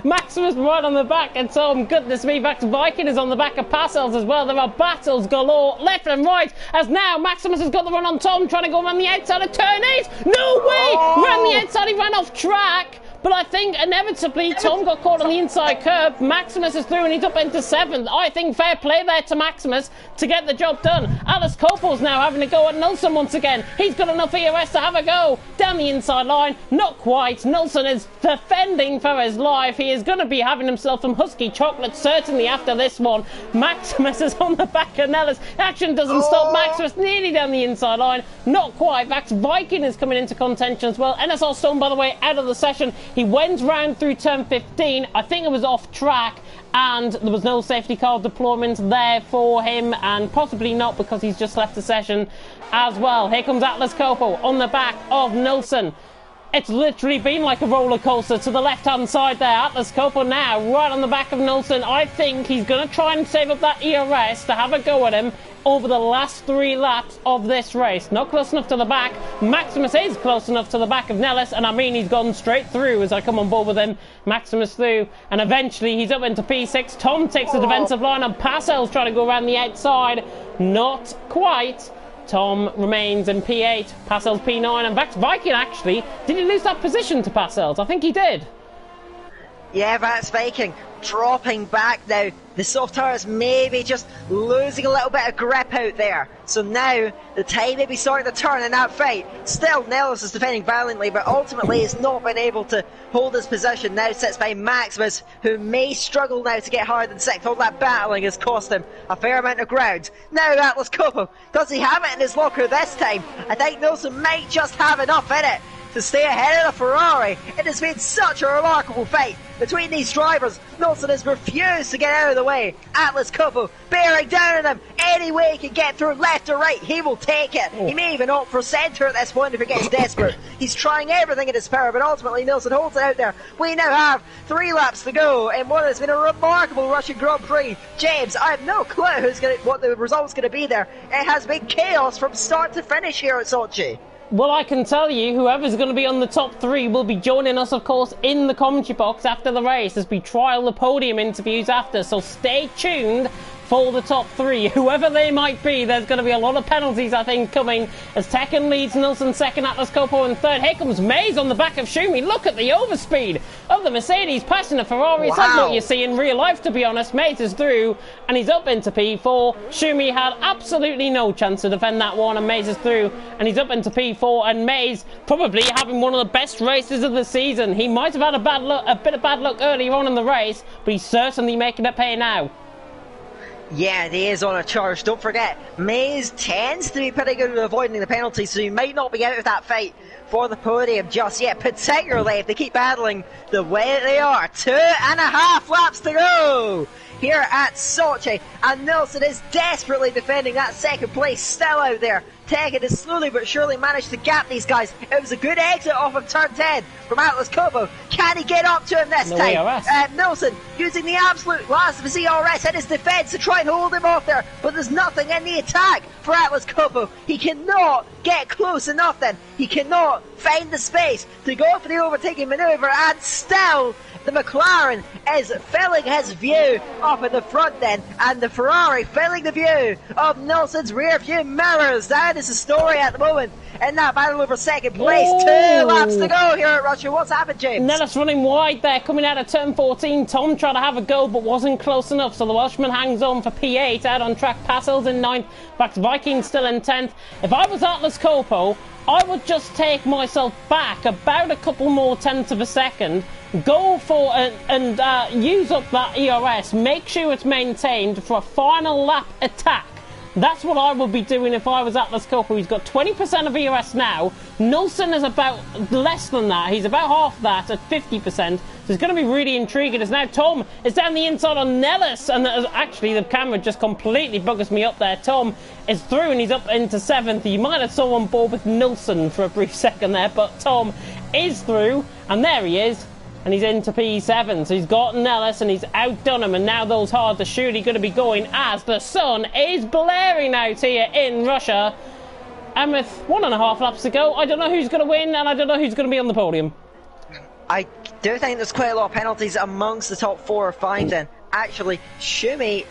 Maximus right on the back, and Tom, goodness me, Max Viking is on the back of Passos as well. There are battles galore, left and right, as now Maximus has got the run on Tom, trying to go around the outside of turn 8. No way! Ran the outside, he ran off track. But I think inevitably Tom got caught on the inside curb. Maximus is through and he's up into 7th. I think fair play there to Maximus to get the job done. Atlas Copo's now having a go at Nilsson once again. He's got enough EOS to have a go down the inside line. Not quite. Nilsson is defending for his life. He is going to be having himself some husky chocolate certainly after this one. Maximus is on the back of Nellis. Action doesn't stop. Maximus nearly down the inside line. Not quite. Max Viking is coming into contention as well. NSL Stone, by the way, out of the session. He went round through turn 15. I think it was off track and there was no safety car deployment there for him, and possibly not because he's just left the session as well. Here comes Atlas Copo on the back of Nilsson. It's literally been like a roller coaster to the left-hand side there. Atlas Copo now right on the back of Nilsson. I think he's going to try and save up that ERS to have a go at him over the last 3 laps of this race. Not close enough to the back. Maximus is close enough to the back of Nellis, and I mean he's gone straight through as I come on board with him. Maximus through, and eventually he's up into P6. Tom takes the defensive line, and Passel's trying to go around the outside. Not quite. Tom remains in P8, Passel's P9, and back to Viking actually. Did he lose that position to Passel's? I think he did. Yeah, that's Viking dropping back now. The soft tires maybe just losing a little bit of grip out there. So now the tide may be starting to turn in that fight. Still, Nellis is defending valiantly, but ultimately has not been able to hold his position. Now sits by Maximus, who may struggle now to get higher than 6th. All that battling has cost him a fair amount of ground. Now Atlas Copo, does he have it in his locker this time? I think Nilsson might just have enough in it to stay ahead of the Ferrari. It has been such a remarkable fight between these drivers. Nilsson has refused to get out of the way. Atlas Copo bearing down on him. Any way he can get through, left or right, he will take it. He may even opt for centre at this point if he gets desperate. He's trying everything in his power, but ultimately Nilsson holds it out there. We now have 3 laps to go in what has been a remarkable Russian Grand Prix. James, I have no clue what the result's going to be there. It has been chaos from start to finish here at Sochi. Well, I can tell you, whoever's going to be on the top 3 will be joining us, of course, in the commentary box after the race as we trial the podium interviews after. So stay tuned for the top 3, whoever they might be. There's going to be a lot of penalties, I think, coming as Tekken leads Nilsson 2nd, Atlas Copo in 3rd. Here comes Mays on the back of Schumi. Look at the overspeed of the Mercedes passing the Ferrari. It's like what you see in real life, to be honest. Mays is through and he's up into P4. Schumi had absolutely no chance to defend that one, and Mays is through and he's up into P4. And Mays probably having one of the best races of the season. He might have had a bit of bad luck earlier on in the race, but he's certainly making it pay now. Yeah, he is on a charge. Don't forget, Mays tends to be pretty good at avoiding the penalties, so he might not be out of that fight for the podium just yet, particularly if they keep battling the way they are. 2.5 laps to go here at Sochi, and Nilsson is desperately defending that 2nd place, still out there. Tekken has slowly but surely managed to gap these guys. It was a good exit off of turn 10 from Atlas Kobo. Can he get up to him this time? Nilsson using the absolute last of his ERS in his defense to try and hold him off there, but there's nothing in the attack for Atlas Kobo. He cannot get close enough then. He cannot find the space to go for the overtaking maneuver, and still the McLaren is filling his view up in the front then, and the Ferrari filling the view of Nilsson's rear view mirrors. That is the story at the moment in that battle over second place. 2 laps to go here at Russia. What's happened, James? Nellis running wide there, coming out of turn 14. Tom tried to have a go, but wasn't close enough, so the Welshman hangs on for P8 out on track. Passel's in 9th, back to Viking still in 10th. If I was Atlas Coppo, I would just take myself back about a couple more tenths of a second, go for and use up that ERS, make sure it's maintained for a final lap attack. That's what I would be doing if I was Atlas Coppo. He's got 20% of ERS now. Nilsson is about less than that. He's about half that at 50%. So it's going to be really intriguing as now Tom is down the inside on Nellis. And actually the camera just completely buggers me up there. Tom is through and he's up into 7th. You might have saw on board with Nilsson for a brief second there. But Tom is through and there he is. And he's into P7, so he's got Nellis and he's outdone him, and now those hard to shoot are going to be going as the sun is blaring out here in Russia. And with 1.5 laps to go, I don't know who's going to win, and I don't know who's going to be on the podium. I do think there's quite a lot of penalties amongst the top 4 or 5 then. Actually, Schumi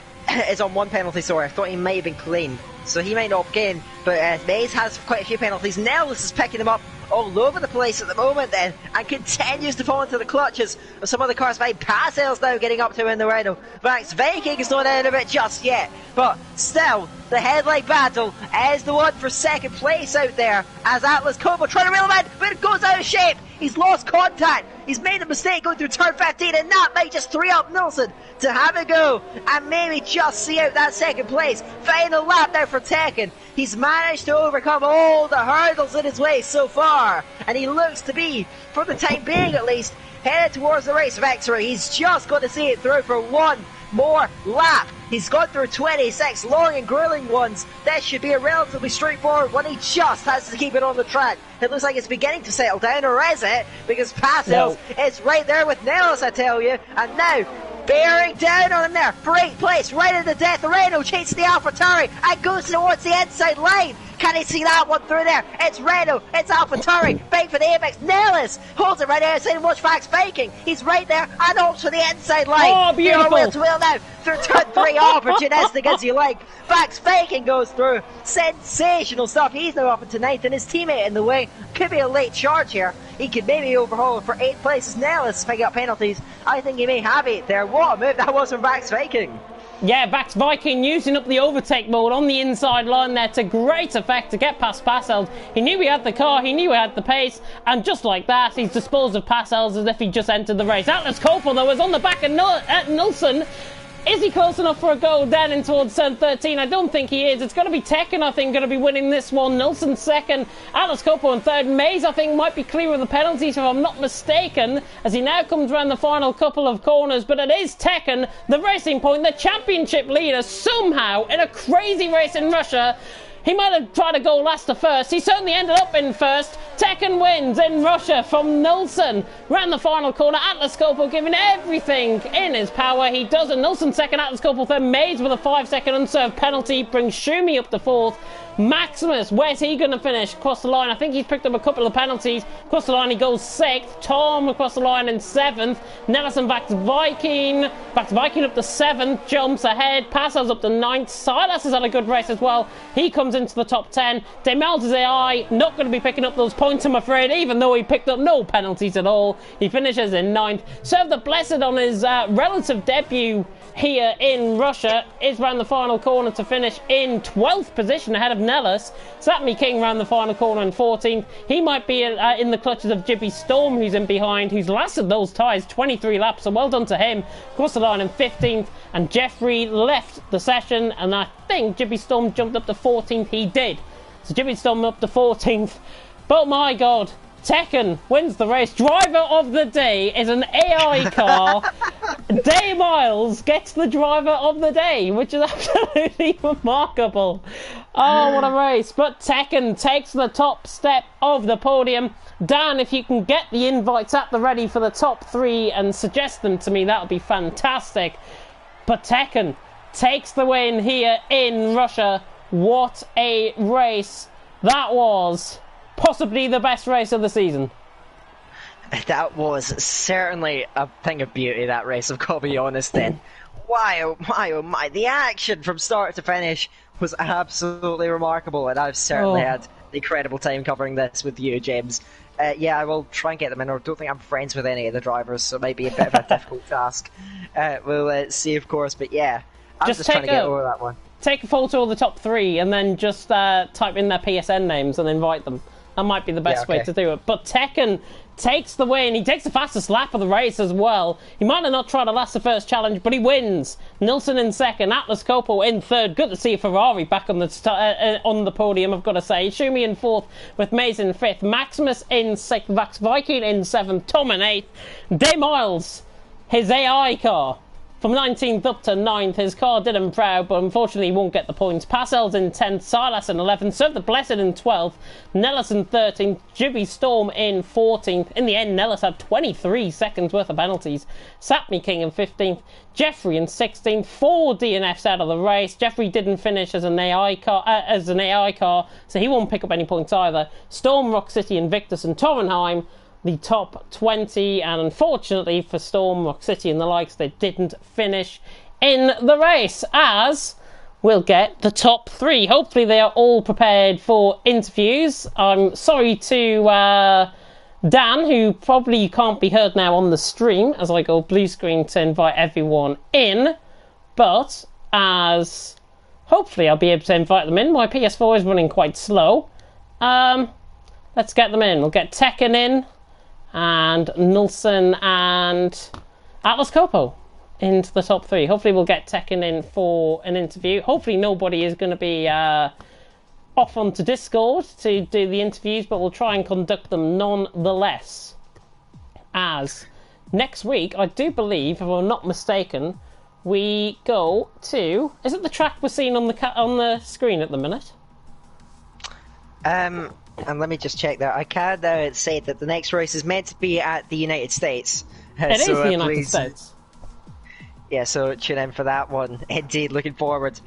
is on 1 penalty, sorry, I thought he may have been clean. So he might not gain, but Mays has quite a few penalties. Nellis is picking them up all over the place at the moment then, and continues to fall into the clutches of some of the cars behind. Passel's now getting up to him in the Renault. Max Viking is not out of it just yet, but still, the headlight battle is the one for second place out there, as Atlas Kobo trying to reel him in, but it goes out of shape. He's lost contact. He's made a mistake going through turn 15, and that might just 3-up Nilsson to have a go and maybe just see out that second place. Final lap there for Tekken. He's managed to overcome all the hurdles in his way so far, and he looks to be, for the time being at least, headed towards the race victory. He's just got to see it through for one more lap. He's gone through 26 long and grueling ones. That should be a relatively straightforward one. He just has to keep it on the track. It looks like it's beginning to settle down, or is it? Because Passels is right there with Nellis, I tell you. And now, bearing down on him there for 8th place, right in the death. Renault chasing the AlphaTauri and goes towards the inside line. Can he see that one through there? It's Renault, it's AlphaTauri, bang for the apex. Nellis holds it right outside and watch Max Viking. He's right there and also the inside line. Oh, beautiful. Wheel to wheel now through turn 3, opportunistic as you like. Max Viking goes through. Sensational stuff. He's now up into 9th and his teammate in the way. Could be a late charge here. He could maybe overhaul for 8th place as Nellis picking up penalties. I think he may have 8 there. What a move that was from Max Viking. Yeah, Vax Viking using up the overtake mode on the inside line there to great effect to get past Passels. He knew he had the car, he knew he had the pace, and just like that, he's disposed of Passels as if he just entered the race. Atlas Coppo, though, is on the back of Nilsson. Is he close enough for a goal down in towards turn 13? I don't think he is. It's going to be Tekken, I think, going to be winning this one. Nilsson second, Atlas Coppo in third. Mays, I think, might be clear of the penalties, if I'm not mistaken, as he now comes around the final couple of corners. But it is Tekken, the Racing Point, the championship leader, somehow, in a crazy race in Russia. He might have tried to go last to first. He certainly ended up in first. Tekken wins in Russia from Nilsson. Round the final corner, Atlas Coppo giving everything in his power. He does it. Nilsson second, Atlas Coppo third. Mays with a 5-second unserved penalty brings Schumi up to 4th. Maximus, where's he going to finish? Across the line, I think he's picked up a couple of penalties. Across the line, he goes 6th. Tom across the line in 7th. Nelson back to Viking. Back to Viking up to 7th. Jumps ahead. Passos up to 9th. Silas has had a good race as well. He comes into the top 10. Demel's AI not going to be picking up those points, I'm afraid, even though he picked up no penalties at all. He finishes in 9th. Serve the Blessed on his relative debut here in Russia is round the final corner to finish in 12th position ahead of Nellis. Satmi King round the final corner in 14th. He might be in the clutches of Jibby Storm, who's in behind, who's lasted those ties 23 laps, so well done to him. Across the line in 15th, and Jeffrey left the session, and I think Jibby Storm jumped up to 14th. He did. So Jibby Storm up to 14th. But my God, Tekken wins the race. Driver of the day is an AI car. Day Miles gets the driver of the day, which is absolutely remarkable. Oh, what a race. But Tekken takes the top step of the podium. Dan, if you can get the invites at the ready for the top 3 and suggest them to me, that would be fantastic. But Tekken takes the win here in Russia. What a race that was. Possibly the best race of the season. That was certainly a thing of beauty, that race, I've got to be honest then. Why, oh my, oh my. The action from start to finish was absolutely remarkable, and I've certainly had an incredible time covering this with you, James. Yeah, I will try and get them in. I don't think I'm friends with any of the drivers, so it might be a bit of a difficult task. We'll see, of course, but yeah, I'm just trying to get over that one. Take a photo of the top 3 and then just type in their PSN names and invite them. That might be the best way to do it. But Tekken takes the win. He takes the fastest lap of the race as well. He might have not tried to last the first challenge, but he wins. Nilsson in second, Atlas Coppo in third. Good to see a Ferrari back on the podium, I've got to say. Shumi in fourth, with Mays in fifth. Maximus in sixth, Vax Viking in seventh, Tom in eighth. Day Miles, his AI car, from 19th up to 9th. His car did him proud, but unfortunately he won't get the points. Passel's in 10th, Silas in 11th, Serve the Blessed in 12th, Nellis in 13th, Jibby Storm in 14th. In the end, Nellis had 23 seconds worth of penalties. Sapmi King in 15th, Jeffrey in 16th. 4 DNFs out of the race. Jeffrey didn't finish as an AI car, so he won't pick up any points either. Storm, Rock City, Invictus and Torrenheim, the top 20, and unfortunately for Storm, Rock City and the likes, they didn't finish in the race, as we'll get the top 3. Hopefully they are all prepared for interviews. I'm sorry to Dan, who probably can't be heard now on the stream as I go blue screen to invite everyone in, but as hopefully I'll be able to invite them in. My PS4 is running quite slow. Let's get them in. We'll get Tekken in, and Nilsson and Atlas Coppo into the top 3. Hopefully we'll get Tekken in for an interview. Hopefully nobody is going to be off onto Discord to do the interviews, but we'll try and conduct them nonetheless. As next week, I do believe, if I'm not mistaken, we go to... Is it the track we're seeing on the screen at the minute? And let me just check that. I can say that the next race is meant to be at the United States. It is the United States. Yeah, so tune in for that one. Indeed, looking forward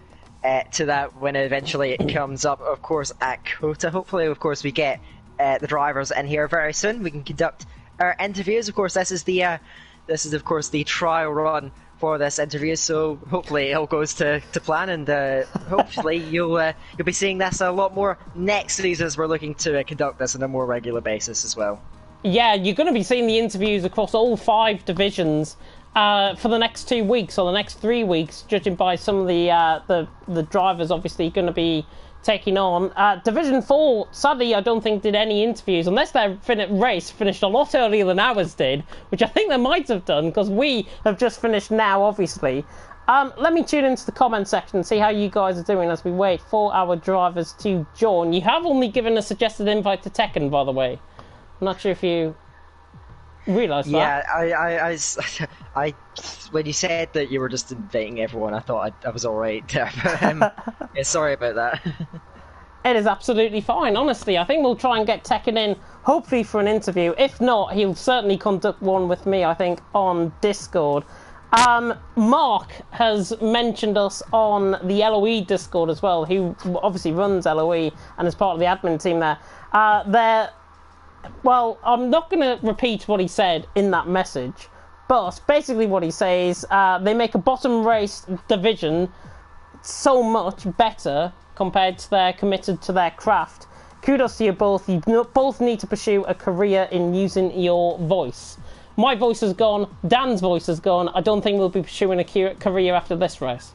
to that when eventually it comes up, of course, at Kota. Hopefully, of course, we get the drivers in here very soon. We can conduct our interviews. Of course, this is of course the trial run for this interview, so hopefully it all goes to plan, and hopefully you'll be seeing this a lot more next season, as we're looking to conduct this on a more regular basis as well. Yeah, you're going to be seeing the interviews across all 5 divisions for the next 2 weeks, or the next 3 weeks, judging by some of the drivers obviously going to be taking on. Division 4, sadly, I don't think did any interviews, unless their race finished a lot earlier than ours did, which I think they might have done, because we have just finished now, obviously. Let me tune into the comment section and see how you guys are doing as we wait for our drivers to join. You have only given a suggested invite to Tekken, by the way. I'm not sure if you realised that. Yeah, I when you said that you were just inviting everyone, I thought I was alright there. Yeah, sorry about that. It is absolutely fine, honestly. I think we'll try and get Tekken in, hopefully for an interview. If not, he'll certainly conduct one with me, I think, on Discord. Mark has mentioned us on the LOE Discord as well, who obviously runs LOE and is part of the admin team there. Well, I'm not going to repeat what he said in that message, but basically what he says, they make a bottom race division so much better compared to their committed to their craft. Kudos to you both. You both need to pursue a career in using your voice. My voice is gone. Dan's voice is gone. I don't think we'll be pursuing a career after this race.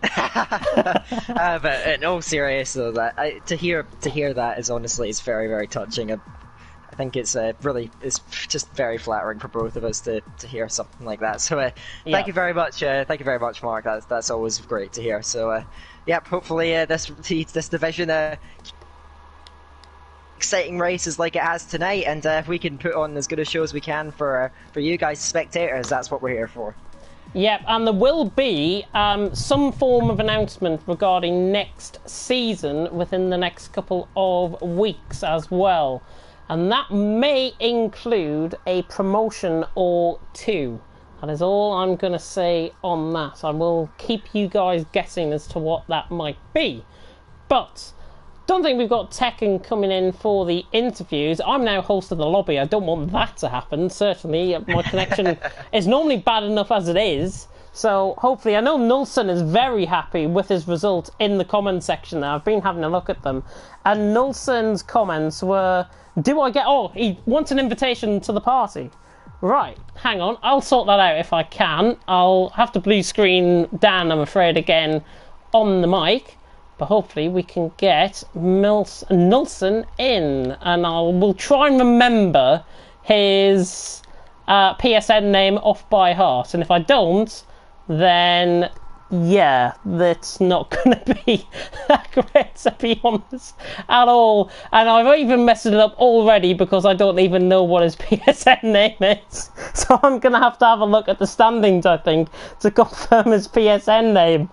But in all seriousness, though, to hear that is honestly very, very touching. I think it's it's just very flattering for both of us to hear something like that. So thank you very much. Thank you very much, Mark. That's always great to hear. So yep, hopefully this division exciting races like it has tonight, and if we can put on as good a show as we can for you guys spectators, that's what we're here for. Yep, and there will be some form of announcement regarding next season within the next couple of weeks as well. And that may include a promotion or two. That is all I'm going to say on that. I will keep you guys guessing as to what that might be. But don't think we've got Tekken coming in for the interviews. I'm now host of the lobby. I don't want that to happen. Certainly, my connection is normally bad enough as it is. So hopefully, I know Nulson is very happy with his result in the comment section there. I've been having a look at them. And Nulson's comments were, do I get... Oh, he wants an invitation to the party. Right, hang on. I'll sort that out if I can. I'll have to blue screen Dan, I'm afraid, again on the mic. But hopefully we can get Nulson in, and we'll try and remember his PSN name off by heart. And if I don't, then yeah, that's not going to be that great, to be honest, at all. And I've even messed it up already because I don't even know what his PSN name is. So I'm going to have a look at the standings, I think, to confirm his PSN name.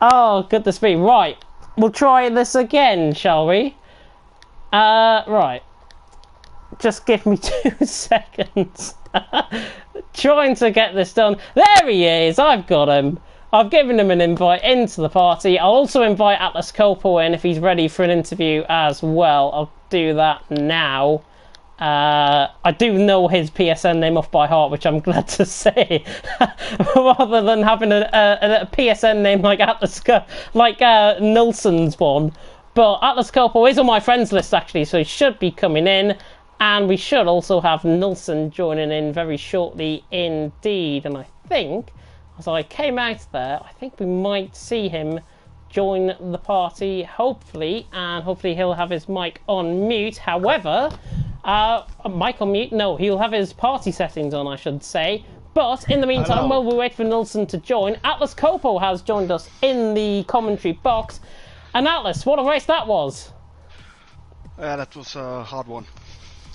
Oh, goodness me. Right. We'll try this again, shall we? Right. Just give me 2 seconds. Trying to get this done. There he is. I've got him. I've given him an invite into the party. I'll also invite Atlas Copo in if he's ready for an interview as well. I'll do that now. I do know his PSN name off by heart, which I'm glad to say, rather than having a PSN name like Nilsson's one. But Atlas Copo is on my friends list actually, so he should be coming in, and we should also have Nilsson joining in very shortly indeed. And I think, as I came out there, I think we might see him join the party, hopefully, and hopefully he'll have his mic on mute. However, mic on mute? No, he'll have his party settings on, I should say. But in the meantime, while we wait for Nilsson to join, Atlas Copo has joined us in the commentary box. And Atlas, what a race that was! Yeah, that was a hard one.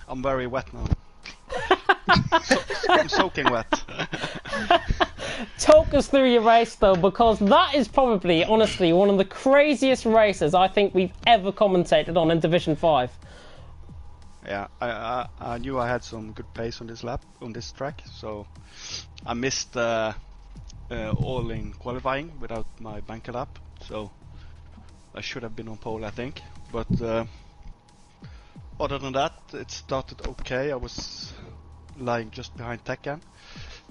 I'm very wet now. I'm soaking wet. Talk us through your race though, because that is probably, honestly, one of the craziest races I think we've ever commentated on in Division 5. Yeah, I knew I had some good pace on this track, so I missed all in qualifying without my banker lap, so I should have been on pole, I think. But other than that, it started okay. I was lying just behind Tekken,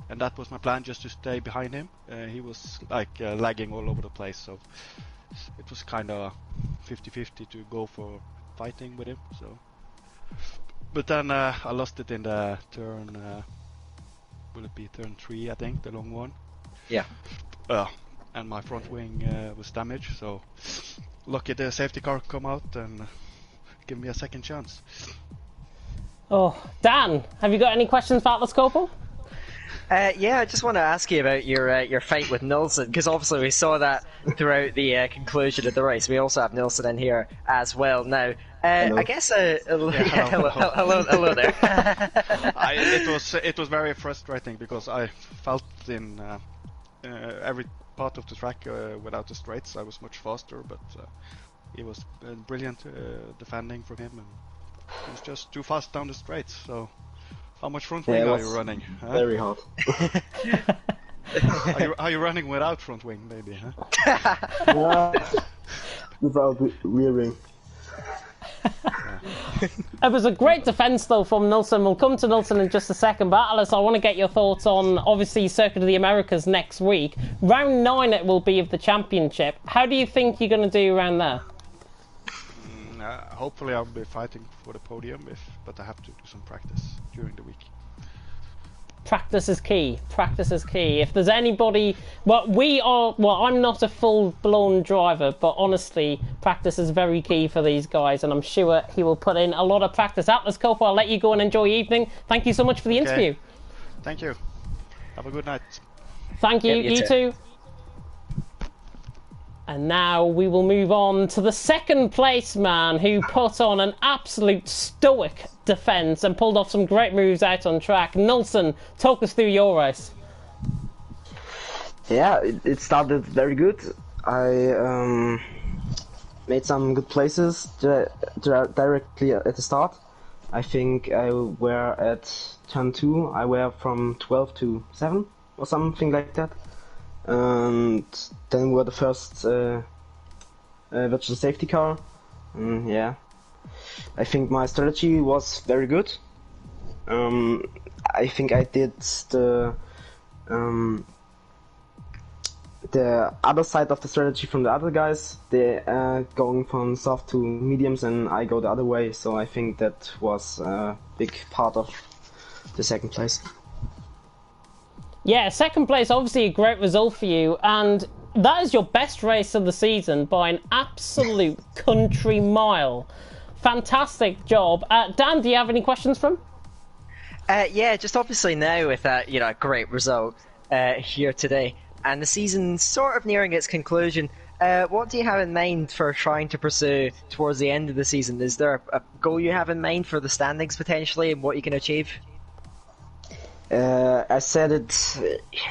and that was my plan, just to stay behind him. He was like lagging all over the place, so it was kind of 50-50 to go for fighting with him. So, but then I lost it in the turn. Will it be turn 3? I think, the long one. Yeah. And my front wing was damaged. So lucky the safety car come out and give me a second chance. Oh, Dan, have you got any questions for Atlas Copo? Yeah, I just want to ask you about your fight with Nilsson, because obviously we saw that throughout the conclusion of the race. We also have Nilsson in here as well now. I guess hello there. It was very frustrating because I felt in every part of the track without the straights I was much faster, but it was brilliant defending from him, and he was just too fast down the straights. So how much front wing are you running? Huh? Very hard. Are you running without front wing, maybe? Huh? Without rear wing. It was a great defence though from Nilsson. We'll come to Nilsson in just a second, but Atlas, I want to get your thoughts on obviously Circuit of the Americas next week. Round 9 it will be of the championship. How do you think you're going to do around there? Hopefully I'll be fighting for the podium, but I have to do some practice during the week. Practice is key. Practice is key. If there's anybody... I'm not a full-blown driver, but honestly, practice is very key for these guys, and I'm sure he will put in a lot of practice. Atlas Copo, I'll let you go and enjoy your evening. Thank you so much for the interview. Thank you. Have a good night. Thank you. Yep, you too. And now we will move on to the second place man who put on an absolute stoic defence and pulled off some great moves out on track. Nilsson, talk us through your race. Yeah, it started very good. I made some good places directly at the start. I think I were at turn 2, I were from 12 to 7 or something like that. And then were the first virtual safety car. Yeah, I think my strategy was very good. I think I did the other side of the strategy from the other guys. They going from soft to mediums, and I go the other way. So I think that was a big part of the second place. Yeah, second place, obviously a great result for you, and that is your best race of the season by an absolute country mile. Fantastic job. Dan, do you have any questions from? Yeah, just obviously now with that, a great result here today, and the season sort of nearing its conclusion. What do you have in mind for trying to pursue towards the end of the season? Is there a goal you have in mind for the standings potentially, and what you can achieve? I said it,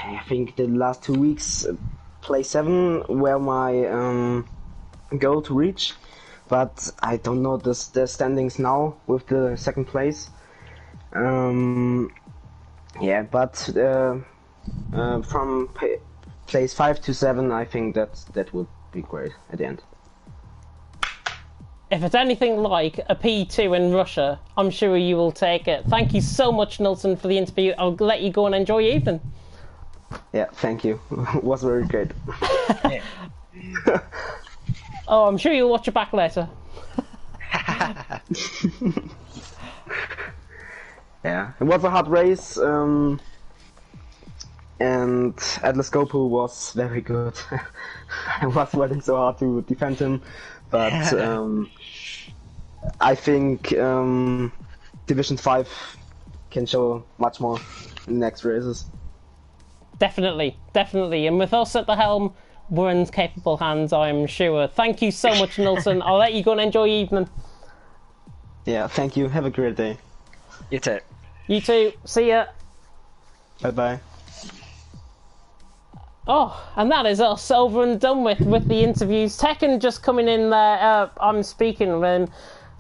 I think the last 2 weeks, place 7 were my goal to reach, but I don't know the standings now with the second place. Yeah, but from place 5 to 7, I think that would be great at the end. If it's anything like a P2 in Russia, I'm sure you will take it. Thank you so much, Nilsson, for the interview. I'll let you go and enjoy your evening. Yeah, thank you. It was very great. Oh, I'm sure you'll watch it back later. Yeah, it was a hard race, and Atlas Gopu was very good. I was working so hard to defend him, but I think Division 5 can show much more in the next races. Definitely, definitely. And with us at the helm, we're in capable hands, I'm sure. Thank you so much, Nilsson. I'll let you go and enjoy your evening. Yeah, thank you. Have a great day. You too. You too. See ya. Bye-bye. Oh, and that is us over and done with the interviews. Tekken just coming in there. I'm speaking with him.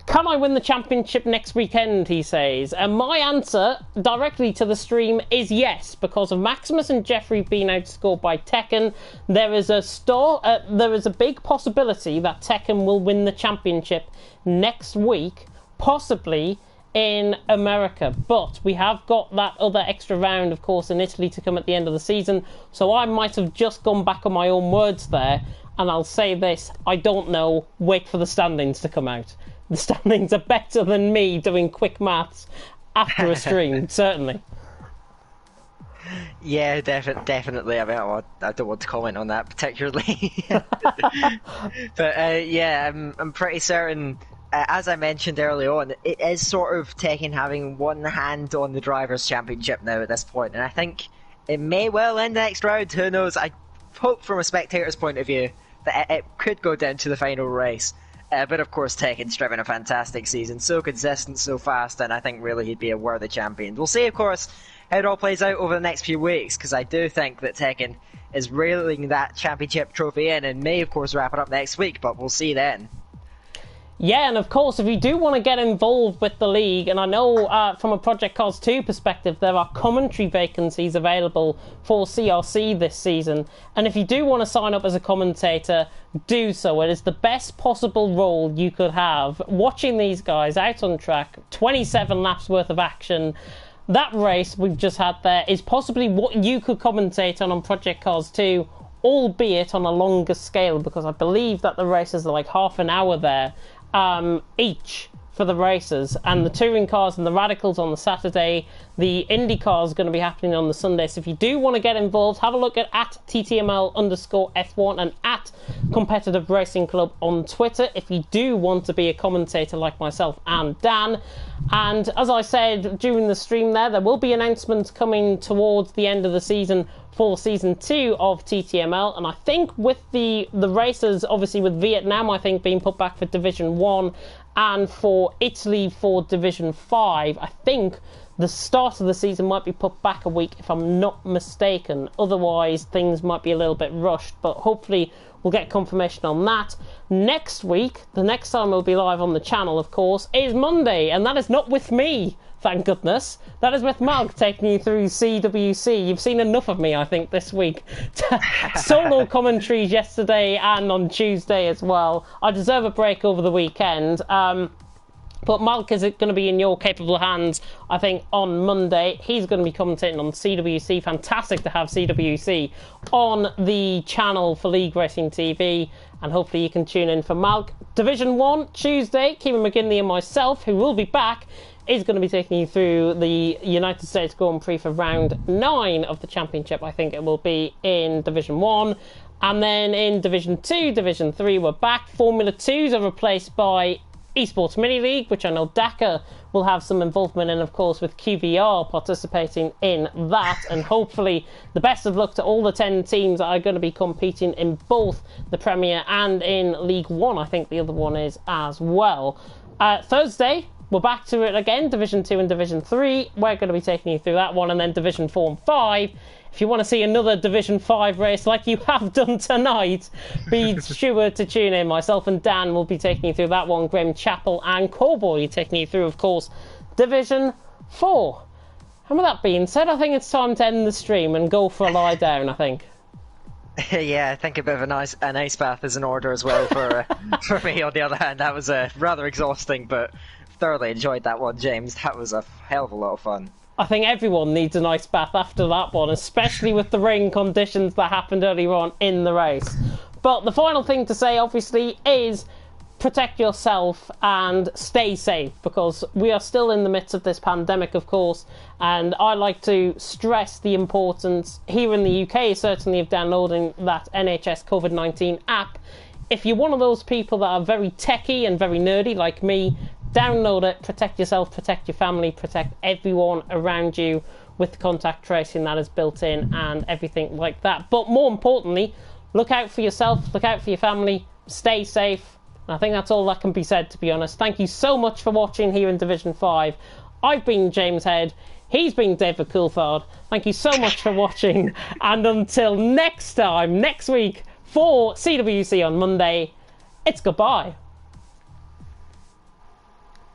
Can I win the championship next weekend, he says. And my answer directly to the stream is yes, because of Maximus and Jeffrey being outscored by Tekken. There is a big possibility that Tekken will win the championship next week, possibly in America. But we have got that other extra round, of course, in Italy to come at the end of the season. So I might have just gone back on my own words there. And I'll say this, I don't know. Wait for the standings to come out. The standings are better than me doing quick maths after a stream, certainly. Yeah, definitely. I mean, I don't want to comment on that particularly. But yeah, I'm pretty certain, as I mentioned early on, it is sort of Tekken having one hand on the Drivers' Championship now at this point, and I think it may well end the next round. Who knows? I hope from a spectator's point of view that it could go down to the final race. But of course, Tekken's driven a fantastic season, so consistent, so fast, and I think really he'd be a worthy champion. We'll see, of course, how it all plays out over the next few weeks, because I do think that Tekken is reeling that championship trophy in and may, of course, wrap it up next week, but we'll see then. Yeah, and of course, if you do want to get involved with the league, and I know from a Project Cars 2 perspective, there are commentary vacancies available for CRC this season, and if you do want to sign up as a commentator, do so. It is the best possible role you could have. Watching these guys out on track, 27 laps worth of action, that race we've just had there is possibly what you could commentate on Project Cars 2, albeit on a longer scale, because I believe that the races are like half an hour there. Each for the races, and the touring cars and the radicals on the Saturday, the Indy cars are going to be happening on the Sunday. So if you do want to get involved, have a look at @TTML_F1 and @Competitive Racing Club on Twitter if you do want to be a commentator like myself and Dan. And as I said during the stream there will be announcements coming towards the end of the season for Season 2 of TTML, and I think with the races, obviously with Vietnam, I think, being put back for Division 1, and for Italy for Division 5, I think the start of the season might be put back a week if I'm not mistaken. Otherwise, things might be a little bit rushed, but hopefully we'll get confirmation on that. Next week, the next time we'll be live on the channel, of course, is Monday, and that is not with me, thank goodness. That is with Mark taking you through CWC. You've seen enough of me, I think, this week. Solo commentaries yesterday and on Tuesday as well. I deserve a break over the weekend. But Mark is going to be in your capable hands, I think, on Monday. He's going to be commentating on CWC. Fantastic to have CWC on the channel for League Racing TV. And hopefully you can tune in for Malk. Division 1, Tuesday, Kieran McGinley and myself, who will be back, is going to be taking you through the United States Grand Prix for round 9 of the championship. I think it will be in Division 1. And then in Division 2, Division 3, we're back. Formula 2s are replaced by Esports Mini League, which I know Daka will have some involvement in, of course, with QVR participating in that. And hopefully the best of luck to all the 10 teams that are going to be competing in both the Premier and in League 1. I think the other one is as well. Thursday, we're back to it again, Division 2 and Division 3. We're going to be taking you through that one, and then Division 4 and 5. If you want to see another Division 5 race like you have done tonight, be sure to tune in. Myself and Dan will be taking you through that one. Graham Chappell and Cowboy taking you through, of course, Division 4. And with that being said, I think it's time to end the stream and go for a lie down, I think. Yeah, I think a bit of an ice bath is in order as well for me. On the other hand, that was rather exhausting, but thoroughly enjoyed that one, James. That was a hell of a lot of fun. I think everyone needs an ice bath after that one, especially with the rain conditions that happened earlier on in the race. But the final thing to say, obviously, is protect yourself and stay safe, because we are still in the midst of this pandemic, of course, and I like to stress the importance here in the UK, certainly, of downloading that NHS COVID-19 app. If you're one of those people that are very techie and very nerdy like me, download it, protect yourself, protect your family, protect everyone around you with the contact tracing that is built in and everything like that. But more importantly, look out for yourself, look out for your family, stay safe. I think that's all that can be said, to be honest. Thank you so much for watching here in Division 5. I've been James Head. He's been David Coulthard. Thank you so much for watching. And until next time, next week, for CWC on Monday, it's goodbye.